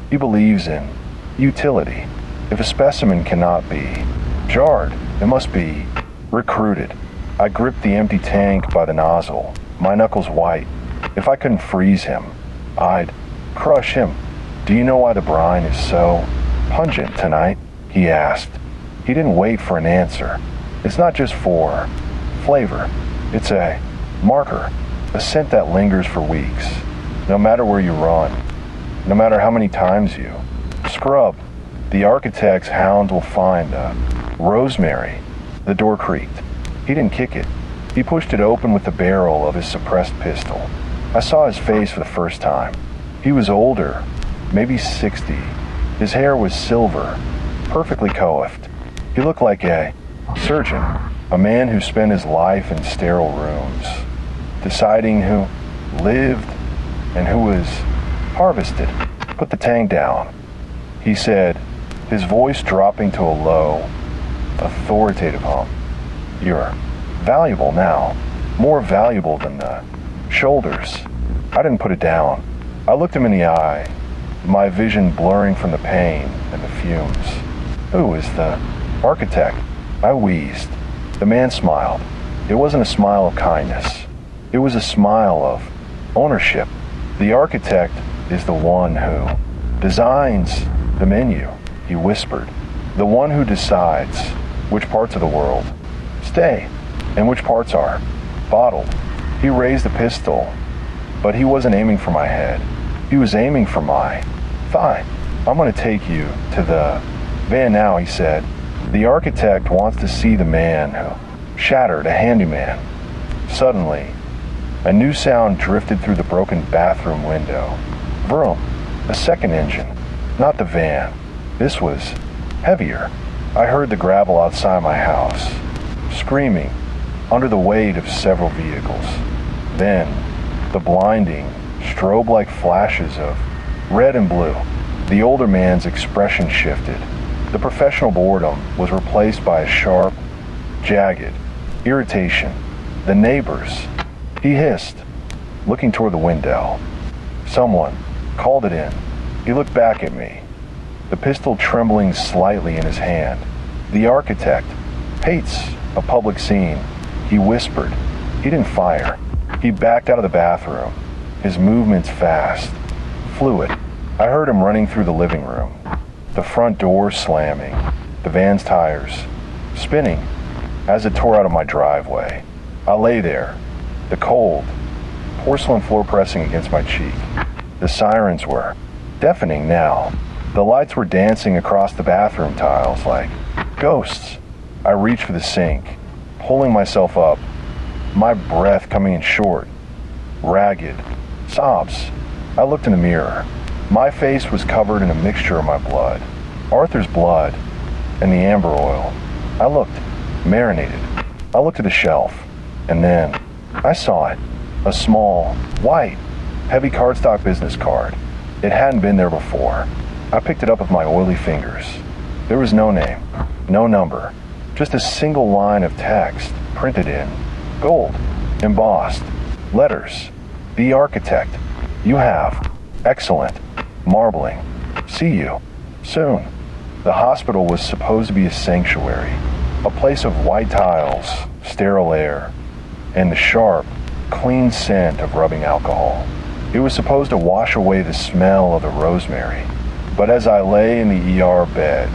[SPEAKER 1] He believes in utility. If a specimen cannot be jarred, it must be recruited. I gripped the empty tank by the nozzle, my knuckles white. If I couldn't freeze him, I'd crush him. Do you know why the brine is so pungent tonight? He asked. He didn't wait for an answer. It's not just for flavor. It's a marker, a scent that lingers for weeks, no matter where you run, no matter how many times you scrub. The architect's hounds will find rosemary. The door creaked. He didn't kick it. He pushed it open with the barrel of his suppressed pistol. I saw his face for the first time. He was older, maybe 60. His hair was silver, perfectly coiffed. He looked like a surgeon, a man who spent his life in sterile rooms, deciding who lived and who was harvested. Put the tank down, he said, his voice dropping to a low, authoritative hum. You're valuable now, more valuable than the shoulders. I didn't put it down. I looked him in the eye, my vision blurring from the pain and the fumes. Who is the architect? I wheezed. The man smiled. It wasn't a smile of kindness. It was a smile of ownership. The architect is the one who designs the menu, he whispered. The one who decides which parts of the world stay and which parts are bottled. He raised the pistol, but he wasn't aiming for my head. He was aiming for my thigh. I'm going to take you to the van now, he said. The architect wants to see the man who shattered a handyman. Suddenly, a new sound drifted through the broken bathroom window. Vroom, a second engine, not the van. This was heavier. I heard the gravel outside my house, screaming under the weight of several vehicles. Then, the blinding, strobe-like flashes of red and blue. The older man's expression shifted. The professional boredom was replaced by a sharp, jagged irritation. The neighbors, he hissed, looking toward the window. Someone called it in. He looked back at me, the pistol trembling slightly in his hand. The architect hates a public scene, he whispered. He didn't fire. He backed out of the bathroom, his movements fast, fluid. I heard him running through the living room, the front door slamming, the van's tires spinning as it tore out of my driveway. I lay there, the cold, porcelain floor pressing against my cheek. The sirens were deafening now. The lights were dancing across the bathroom tiles like ghosts. I reached for the sink, pulling myself up, my breath coming in short, ragged, sobs. I looked in the mirror. My face was covered in a mixture of my blood, Arthur's blood, and the amber oil. I looked, marinated. I looked at the shelf, and then I saw it, a small, white, heavy cardstock business card. It hadn't been there before. I picked it up with my oily fingers. There was no name, no number, just a single line of text printed in gold, embossed, letters. The architect. You have. Excellent. Marbling. See you. Soon. The hospital was supposed to be a sanctuary, a place of white tiles, sterile air, and the sharp, clean scent of rubbing alcohol. It was supposed to wash away the smell of the rosemary. But as I lay in the ER bed,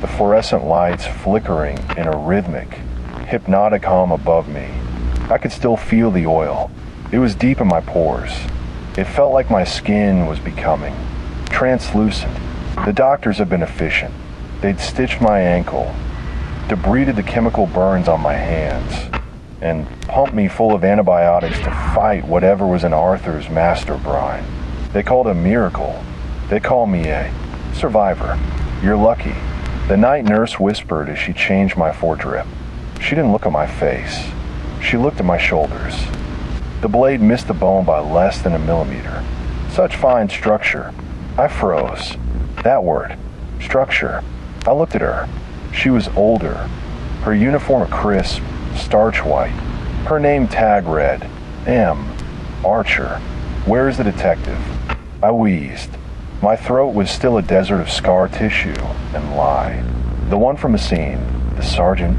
[SPEAKER 1] the fluorescent lights flickering in a rhythmic, hypnotic hum above me. I could still feel the oil. It was deep in my pores. It felt like my skin was becoming translucent. The doctors had been efficient. They'd stitched my ankle, debrided the chemical burns on my hands, and pumped me full of antibiotics to fight whatever was in Arthur's master brine. They called it a miracle. They call me a survivor. You're lucky. The night nurse whispered as she changed my foredrip. She didn't look at my face. She looked at my shoulders. The blade missed the bone by less than a millimeter. Such fine structure. I froze. That word. Structure. I looked at her. She was older. Her uniform crisp, starch white. Her name tag read, M. Archer. Where's the detective? I wheezed. My throat was still a desert of scar tissue and lie. The one from the scene, the sergeant.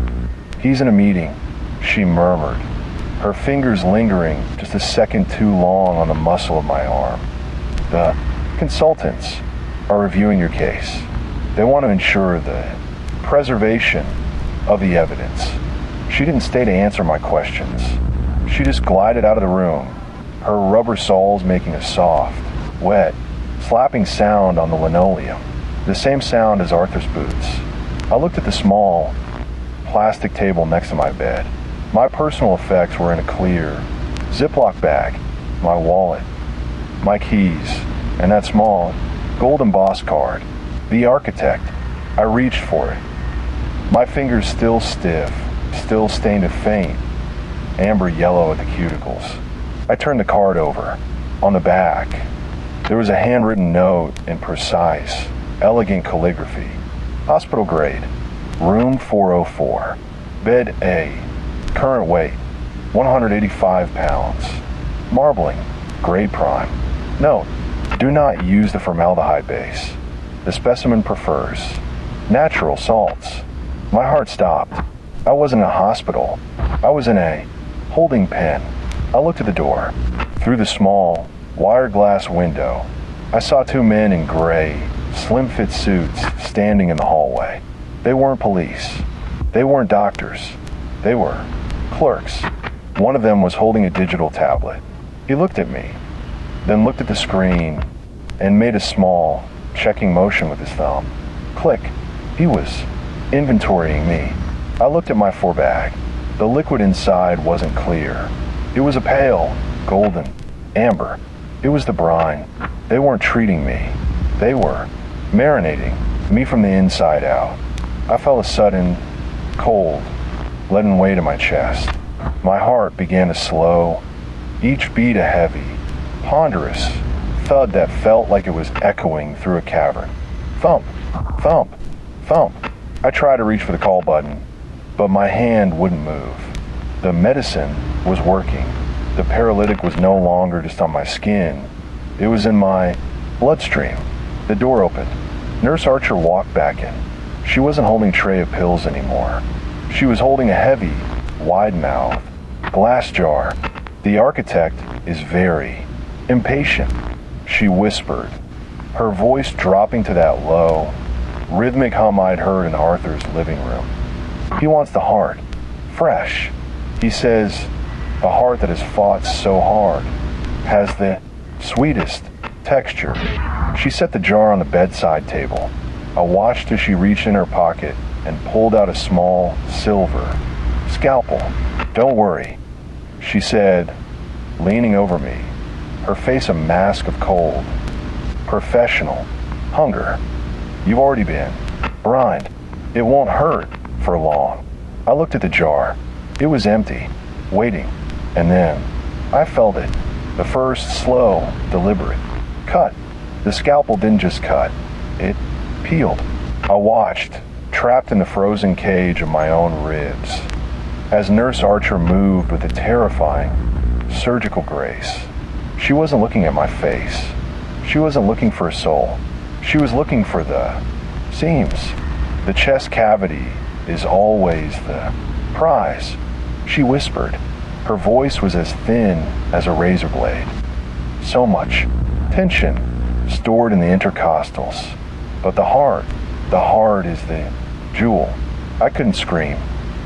[SPEAKER 1] He's in a meeting, she murmured, her fingers lingering just a second too long on the muscle of my arm. The consultants are reviewing your case. They want to ensure the preservation of the evidence. She didn't stay to answer my questions. She just glided out of the room, her rubber soles making a soft, wet, slapping sound on the linoleum, the same sound as Arthur's boots. I looked at the small, plastic table next to my bed. My personal effects were in a clear Ziploc bag, my wallet, my keys, and that small gold embossed card. The architect. I reached for it. My fingers still stiff, still stained a faint, amber yellow at the cuticles. I turned the card over. On the back, there was a handwritten note in precise, elegant calligraphy. Hospital grade, room 404, bed A, current weight, 185 pounds. Marbling, grade prime. Note, do not use the formaldehyde base. The specimen prefers natural salts. My heart stopped. I wasn't in a hospital. I was in a holding pen. I looked at the door. Through the small, wire glass window, I saw two men in gray, slim-fit suits standing in the hallway. They weren't police. They weren't doctors. They were clerks. One of them was holding a digital tablet. He looked at me, then looked at the screen, and made a small, checking motion with his thumb. Click. He was inventorying me. I looked at my forebag. The liquid inside wasn't clear. It was a pale, golden, amber. It was the brine. They weren't treating me. They were marinating me from the inside out. I felt a sudden, cold, leaden weight in my chest. My heart began to slow, each beat a heavy, ponderous thud that felt like it was echoing through a cavern. Thump, thump, thump. I tried to reach for the call button, but my hand wouldn't move. The medicine was working. The paralytic was no longer just on my skin. It was in my bloodstream. The door opened. Nurse Archer walked back in. She wasn't holding a tray of pills anymore. She was holding a heavy, wide-mouthed glass jar. The architect is very impatient, she whispered, her voice dropping to that low, rhythmic hum I'd heard in Arthur's living room. He wants the heart, fresh. He says, a heart that has fought so hard, has the sweetest texture. She set the jar on the bedside table. I watched as she reached in her pocket and pulled out a small, silver scalpel. Don't worry, she said, leaning over me, her face a mask of cold. Professional. Hunger. You've already been brined. It won't hurt for long. I looked at the jar. It was empty, waiting, and then I felt it. The first slow, deliberate cut. The scalpel didn't just cut, it peeled. I watched, trapped in the frozen cage of my own ribs, as Nurse Archer moved with a terrifying, surgical grace. She wasn't looking at my face. She wasn't looking for a soul. She was looking for the seams. The chest cavity is always the prize, she whispered. Her voice was as thin as a razor blade. So much tension stored in the intercostals. But the heart is the Jewel. I couldn't scream.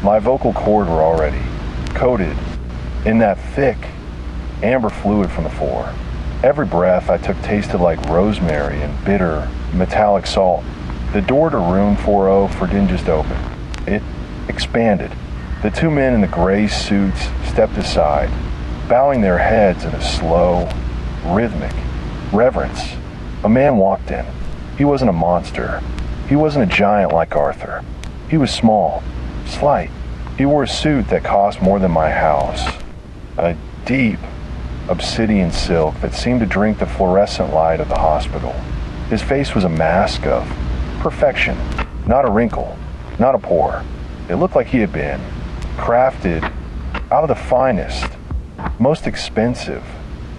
[SPEAKER 1] My vocal cord were already coated in that thick amber fluid from the floor. Every breath I took tasted like rosemary and bitter metallic salt. The door to room 404 didn't just open. It expanded. The two men in the gray suits stepped aside, bowing their heads in a slow, rhythmic reverence. A man walked in. He wasn't a monster. He wasn't a giant like Arthur. He was small, slight. He wore a suit that cost more than my house. A deep obsidian silk that seemed to drink the fluorescent light of the hospital. His face was a mask of perfection, not a wrinkle, not a pore. It looked like he had been crafted out of the finest, most expensive,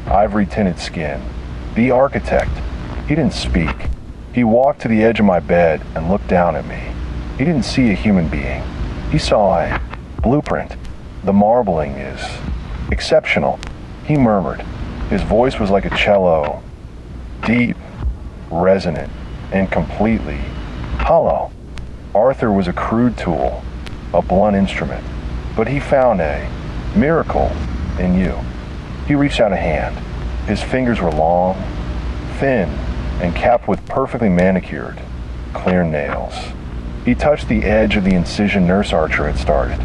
[SPEAKER 1] ivory-tinted skin. The architect. He didn't speak. He walked to the edge of my bed and looked down at me. He didn't see a human being. He saw a blueprint. The marbling is exceptional. He murmured. His voice was like a cello, deep, resonant, and completely hollow. Arthur was a crude tool, a blunt instrument, but he found a miracle in you. He reached out a hand. His fingers were long, thin, and capped with perfectly manicured, clear nails. He touched the edge of the incision Nurse Archer had started.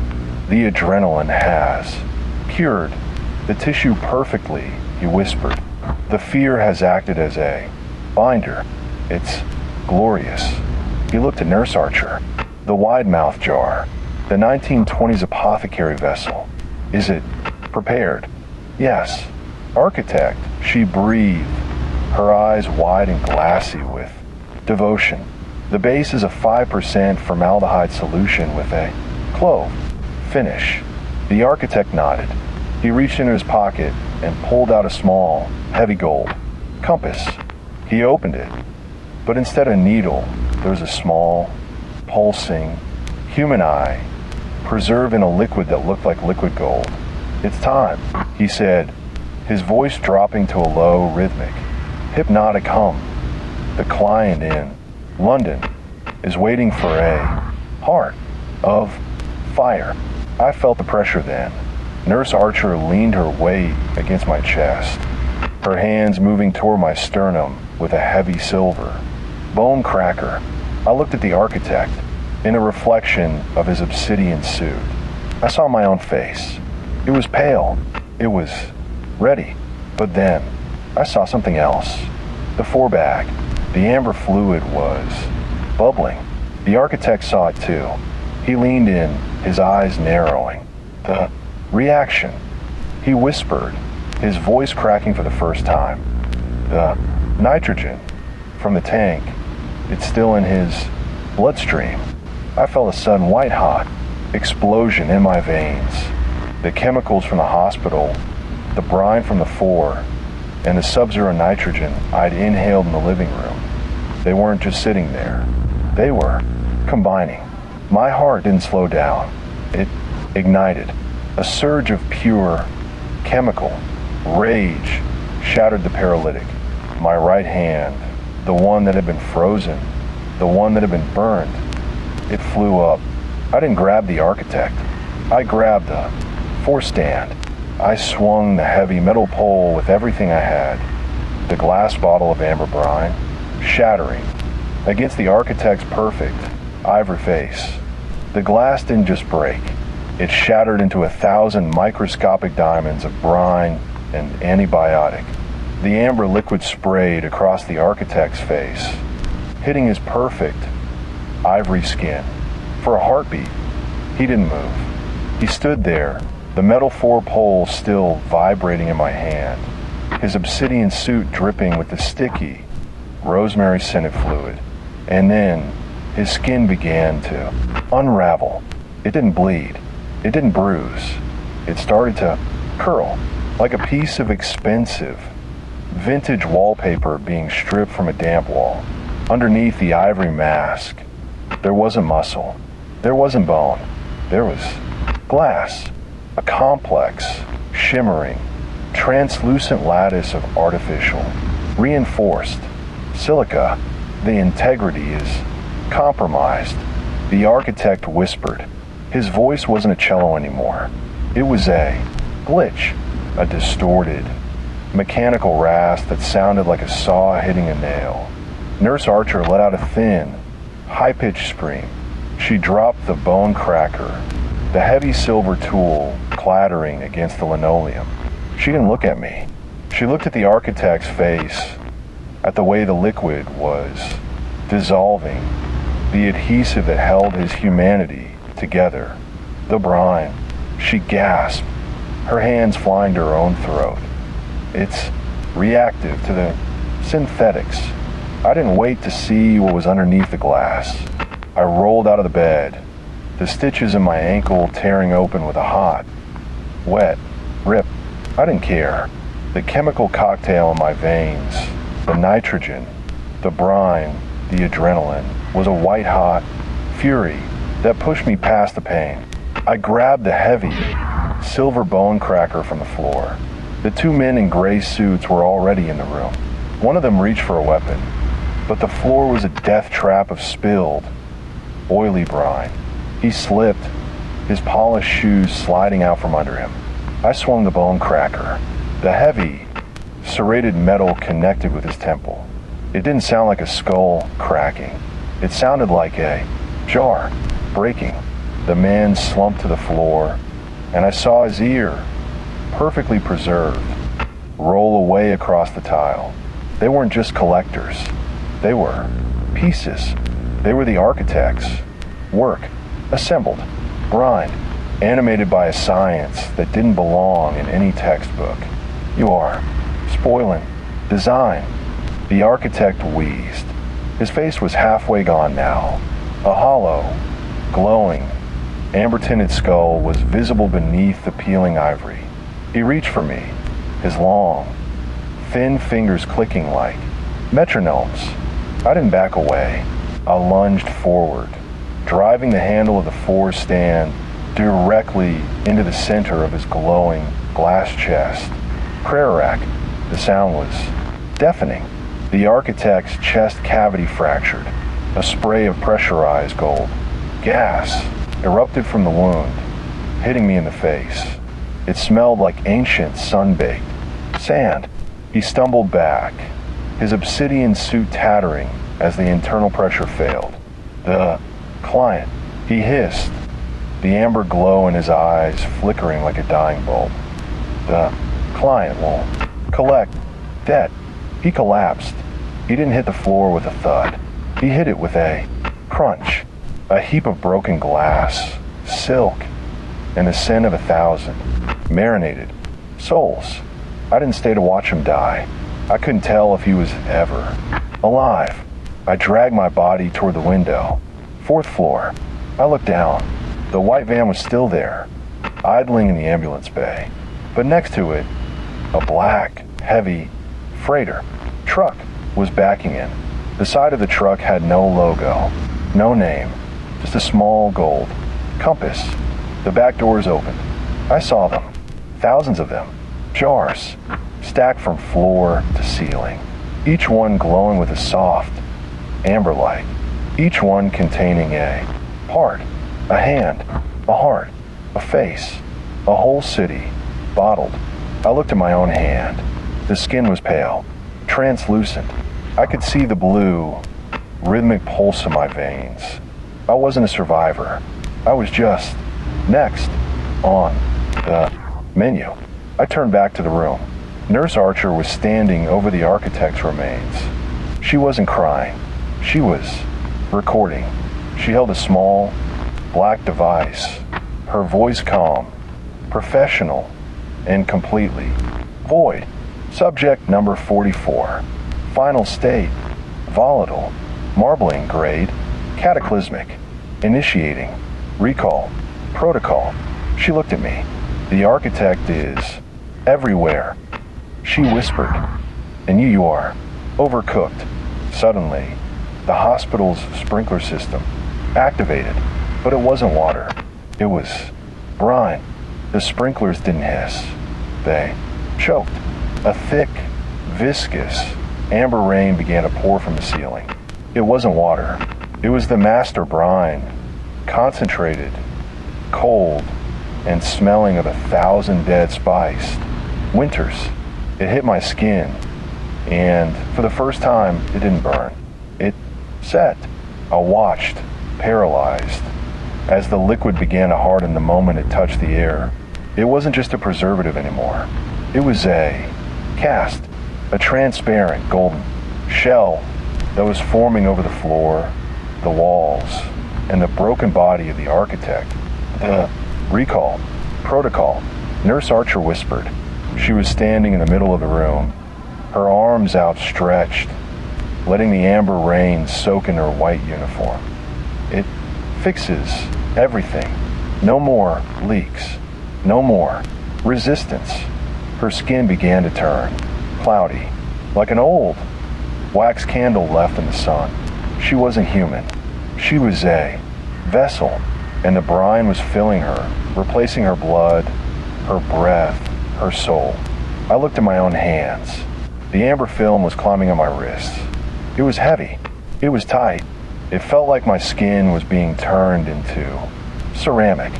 [SPEAKER 1] The adrenaline has cured the tissue perfectly, he whispered. The fear has acted as a binder. It's glorious. He looked at Nurse Archer. The wide-mouth jar. The 1920s apothecary vessel. Is it prepared? Yes. Architect, she breathed, her eyes wide and glassy with devotion. The base is a 5% formaldehyde solution with a clove finish. The architect nodded. He reached into his pocket and pulled out a small, heavy gold compass. He opened it, but instead of a needle, there was a small, pulsing, human eye, preserved in a liquid that looked like liquid gold. It's time, he said, his voice dropping to a low, rhythmic, hypnotic hum. The client in London is waiting for a heart of fire. I felt the pressure then. Nurse Archer leaned her weight against my chest, her hands moving toward my sternum with a heavy silver bone cracker. I looked at the architect in a reflection of his obsidian suit. I saw my own face. It was pale. It was ready. But then I saw something else. The forebag, the amber fluid was bubbling. The architect saw it too. He leaned in, his eyes narrowing. The reaction, he whispered, his voice cracking for the first time. The nitrogen from the tank, it's still in his bloodstream. I felt a sudden white-hot explosion in my veins. The chemicals from the hospital, the brine from the floor, and the sub-zero nitrogen I'd inhaled in the living room. They weren't just sitting there. They were combining. My heart didn't slow down. It ignited. A surge of pure chemical rage shattered the paralytic. My right hand, the one that had been frozen, the one that had been burned, it flew up. I didn't grab the architect. I grabbed the force stand. I swung the heavy metal pole with everything I had. The glass bottle of amber brine, shattering against the architect's perfect ivory face. The glass didn't just break. It shattered into 1,000 microscopic diamonds of brine and antibiotic. The amber liquid sprayed across the architect's face, hitting his perfect ivory skin. For a heartbeat, he didn't move. He stood there, the metal four-pole still vibrating in my hand, his obsidian suit dripping with the sticky, rosemary-scented fluid. And then his skin began to unravel. It didn't bleed. It didn't bruise. It started to curl, like a piece of expensive, vintage wallpaper being stripped from a damp wall. Underneath the ivory mask, there wasn't muscle. There wasn't bone. There was glass, a complex, shimmering, translucent lattice of artificial, reinforced silica. The integrity is compromised. The architect whispered. His voice wasn't a cello anymore. It was a glitch, a distorted, mechanical rasp that sounded like a saw hitting a nail. Nurse Archer let out a thin, high-pitched scream. She dropped the bone cracker, the heavy silver tool clattering against the linoleum. She didn't look at me. She looked at the architect's face, at the way the liquid was dissolving, the adhesive that held his humanity together. The brine. She gasped, her hands flying to her own throat. It's reactive to the synthetics. I didn't wait to see what was underneath the glass. I rolled out of the bed, the stitches in my ankle tearing open with a hot, wet rip. I didn't care. The chemical cocktail in my veins, the nitrogen, the brine, the adrenaline, was a white-hot fury that pushed me past the pain. I grabbed the heavy, silver bone cracker from the floor. The two men in gray suits were already in the room. One of them reached for a weapon, but the floor was a death trap of spilled, oily brine. He slipped, his polished shoes sliding out from under him. I swung the bone cracker. The heavy, serrated metal connected with his temple. It didn't sound like a skull cracking. It sounded like a jar breaking. The man slumped to the floor, and I saw his ear, perfectly preserved, roll away across the tile. They weren't just collectors. They were pieces. They were the architect's work, assembled, brined, animated by a science that didn't belong in any textbook. You are spoiling design. The architect wheezed. His face was halfway gone now. A hollow, glowing, amber-tinted skull was visible beneath the peeling ivory. He reached for me, his long, thin fingers clicking like metronomes. I didn't back away. I lunged forward, driving the handle of the Ford stand directly into the center of his glowing glass chest. Prayer-rack. The sound was deafening. The architect's chest cavity fractured. A spray of pressurized gold. Gas erupted from the wound, hitting me in the face. It smelled like ancient sun-baked sand. He stumbled back, his obsidian suit tattering as the internal pressure failed. The client, he hissed, the amber glow in his eyes flickering like a dying bulb. The client will collect debt. He collapsed. He didn't hit the floor with a thud. He hit it with a crunch, a heap of broken glass, silk, and the scent of 1,000 marinated souls. I didn't stay to watch him die. I couldn't tell if he was ever alive. I dragged my body toward the window. 4th floor. I looked down. The white van was still there, idling in the ambulance bay. But next to it, a black, heavy freighter truck was backing in. The side of the truck had no logo, no name, just a small gold compass. The back doors opened. I saw them, thousands of them, jars, stacked from floor to ceiling, each one glowing with a soft amber light, each one containing a part, a hand, a heart, a face, a whole city, bottled. I looked at my own hand. The skin was pale, translucent. I could see the blue, rhythmic pulse in my veins. I wasn't a survivor. I was just next on the menu. I turned back to the room. Nurse Archer was standing over the architect's remains. She wasn't crying. She was recording. She held a small, black device, her voice calm, professional, and completely void. Subject number 44. Final state, volatile, marbling grade, cataclysmic, initiating, recall, protocol. She looked at me. The architect is everywhere. She whispered, and you are overcooked. Suddenly, the hospital's sprinkler system activated, but it wasn't water. It was brine. The sprinklers didn't hiss. They choked. A thick, viscous, amber rain began to pour from the ceiling. It wasn't water. It was the master brine concentrated, cold, and smelling of 1,000 dead spice. Winters. It hit my skin, and for the first time, it didn't burn. It set. I watched, paralyzed, as the liquid began to harden the moment it touched the air. It wasn't just a preservative anymore. It was a cast, a transparent golden shell that was forming over the floor, the walls, and the broken body of the architect. The recall, protocol, Nurse Archer whispered. She was standing in the middle of the room, her arms outstretched, letting the amber rain soak in her white uniform. It fixes everything. No more leaks. No more resistance. Her skin began to turn, cloudy, like an old wax candle left in the sun. She wasn't human. She was a vessel, and the brine was filling her, replacing her blood, her breath, her soul. I looked at my own hands. The amber film was climbing on my wrists. It was heavy. It was tight. It felt like my skin was being turned into ceramic.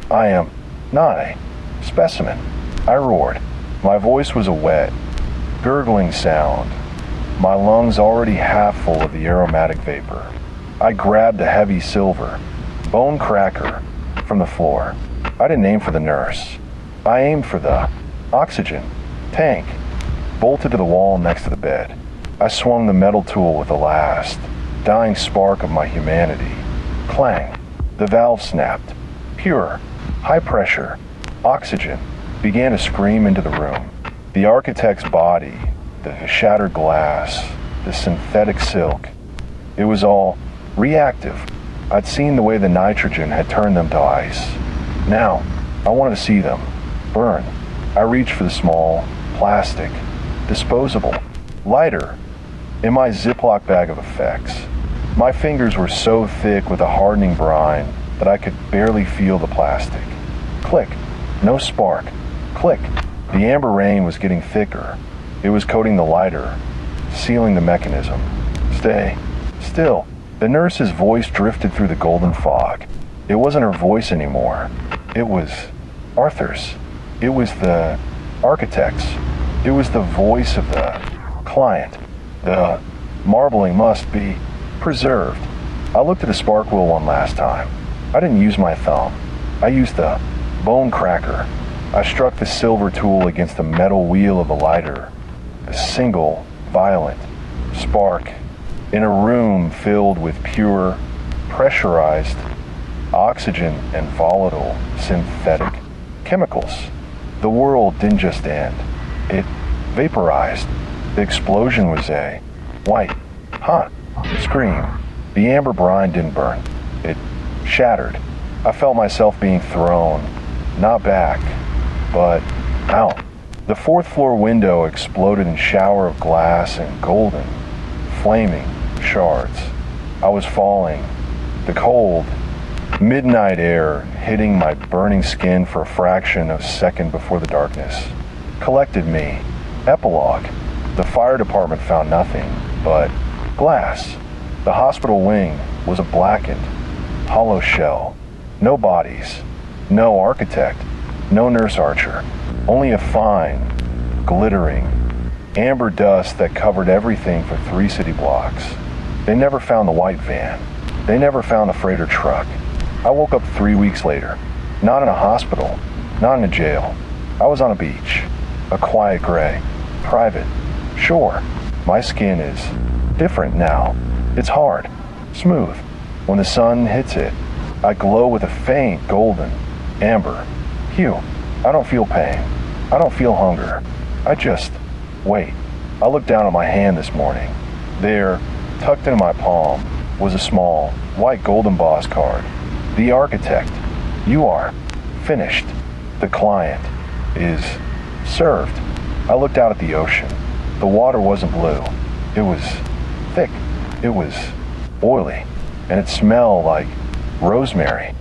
[SPEAKER 1] I am not a specimen. I roared. My voice was a wet, gurgling sound, my lungs already half full of the aromatic vapor. I grabbed a heavy silver bone cracker from the floor. I didn't aim for the nurse. I aimed for the oxygen tank, bolted to the wall next to the bed. I swung the metal tool with the last dying spark of my humanity. Clang. The valve snapped. Pure, high pressure, oxygen began to scream into the room. The architect's body, the shattered glass, the synthetic silk, it was all reactive. I'd seen the way the nitrogen had turned them to ice. Now, I wanted to see them burn. I reached for the small, plastic, disposable, lighter in my Ziploc bag of effects. My fingers were so thick with the hardening brine that I could barely feel the plastic. Click. No spark. Click. The amber rain was getting thicker. It was coating the lighter, sealing the mechanism. Stay still. The nurse's voice drifted through the golden fog. It wasn't her voice anymore. It was Arthur's. It was the architect's. It was the voice of the client. The marbling must be preserved. I looked at the spark wheel one last time. I didn't use my thumb. I used the bone cracker. I struck the silver tool against the metal wheel of the lighter. A single, violent spark in a room filled with pure, pressurized oxygen and volatile synthetic chemicals. The world didn't just end. It vaporized. The explosion was a white, hot scream. The amber brine didn't burn. It shattered. I felt myself being thrown, not back, but out. The fourth floor window exploded in a shower of glass and golden, flaming shards. I was falling. The cold, midnight air hitting my burning skin for a fraction of a second before the darkness collected me. Epilogue. The fire department found nothing but glass. The hospital wing was a blackened, hollow shell. No bodies, no architect, no Nurse Archer. Only a fine, glittering, amber dust that covered everything for 3 city blocks. They never found the white van. They never found the freighter truck. I woke up 3 weeks later. Not in a hospital, not in a jail. I was on a beach. A quiet gray. Private. Sure, my skin is different now. It's hard. Smooth. When the sun hits it, I glow with a faint golden, amber hue. I don't feel pain. I don't feel hunger. I just wait. I looked down at my hand this morning. There, tucked into my palm, was a small, white golden boss card. The architect. You are finished. The client is served. I looked out at the ocean. The water wasn't blue. It was thick. It was oily. And it smelled like rosemary.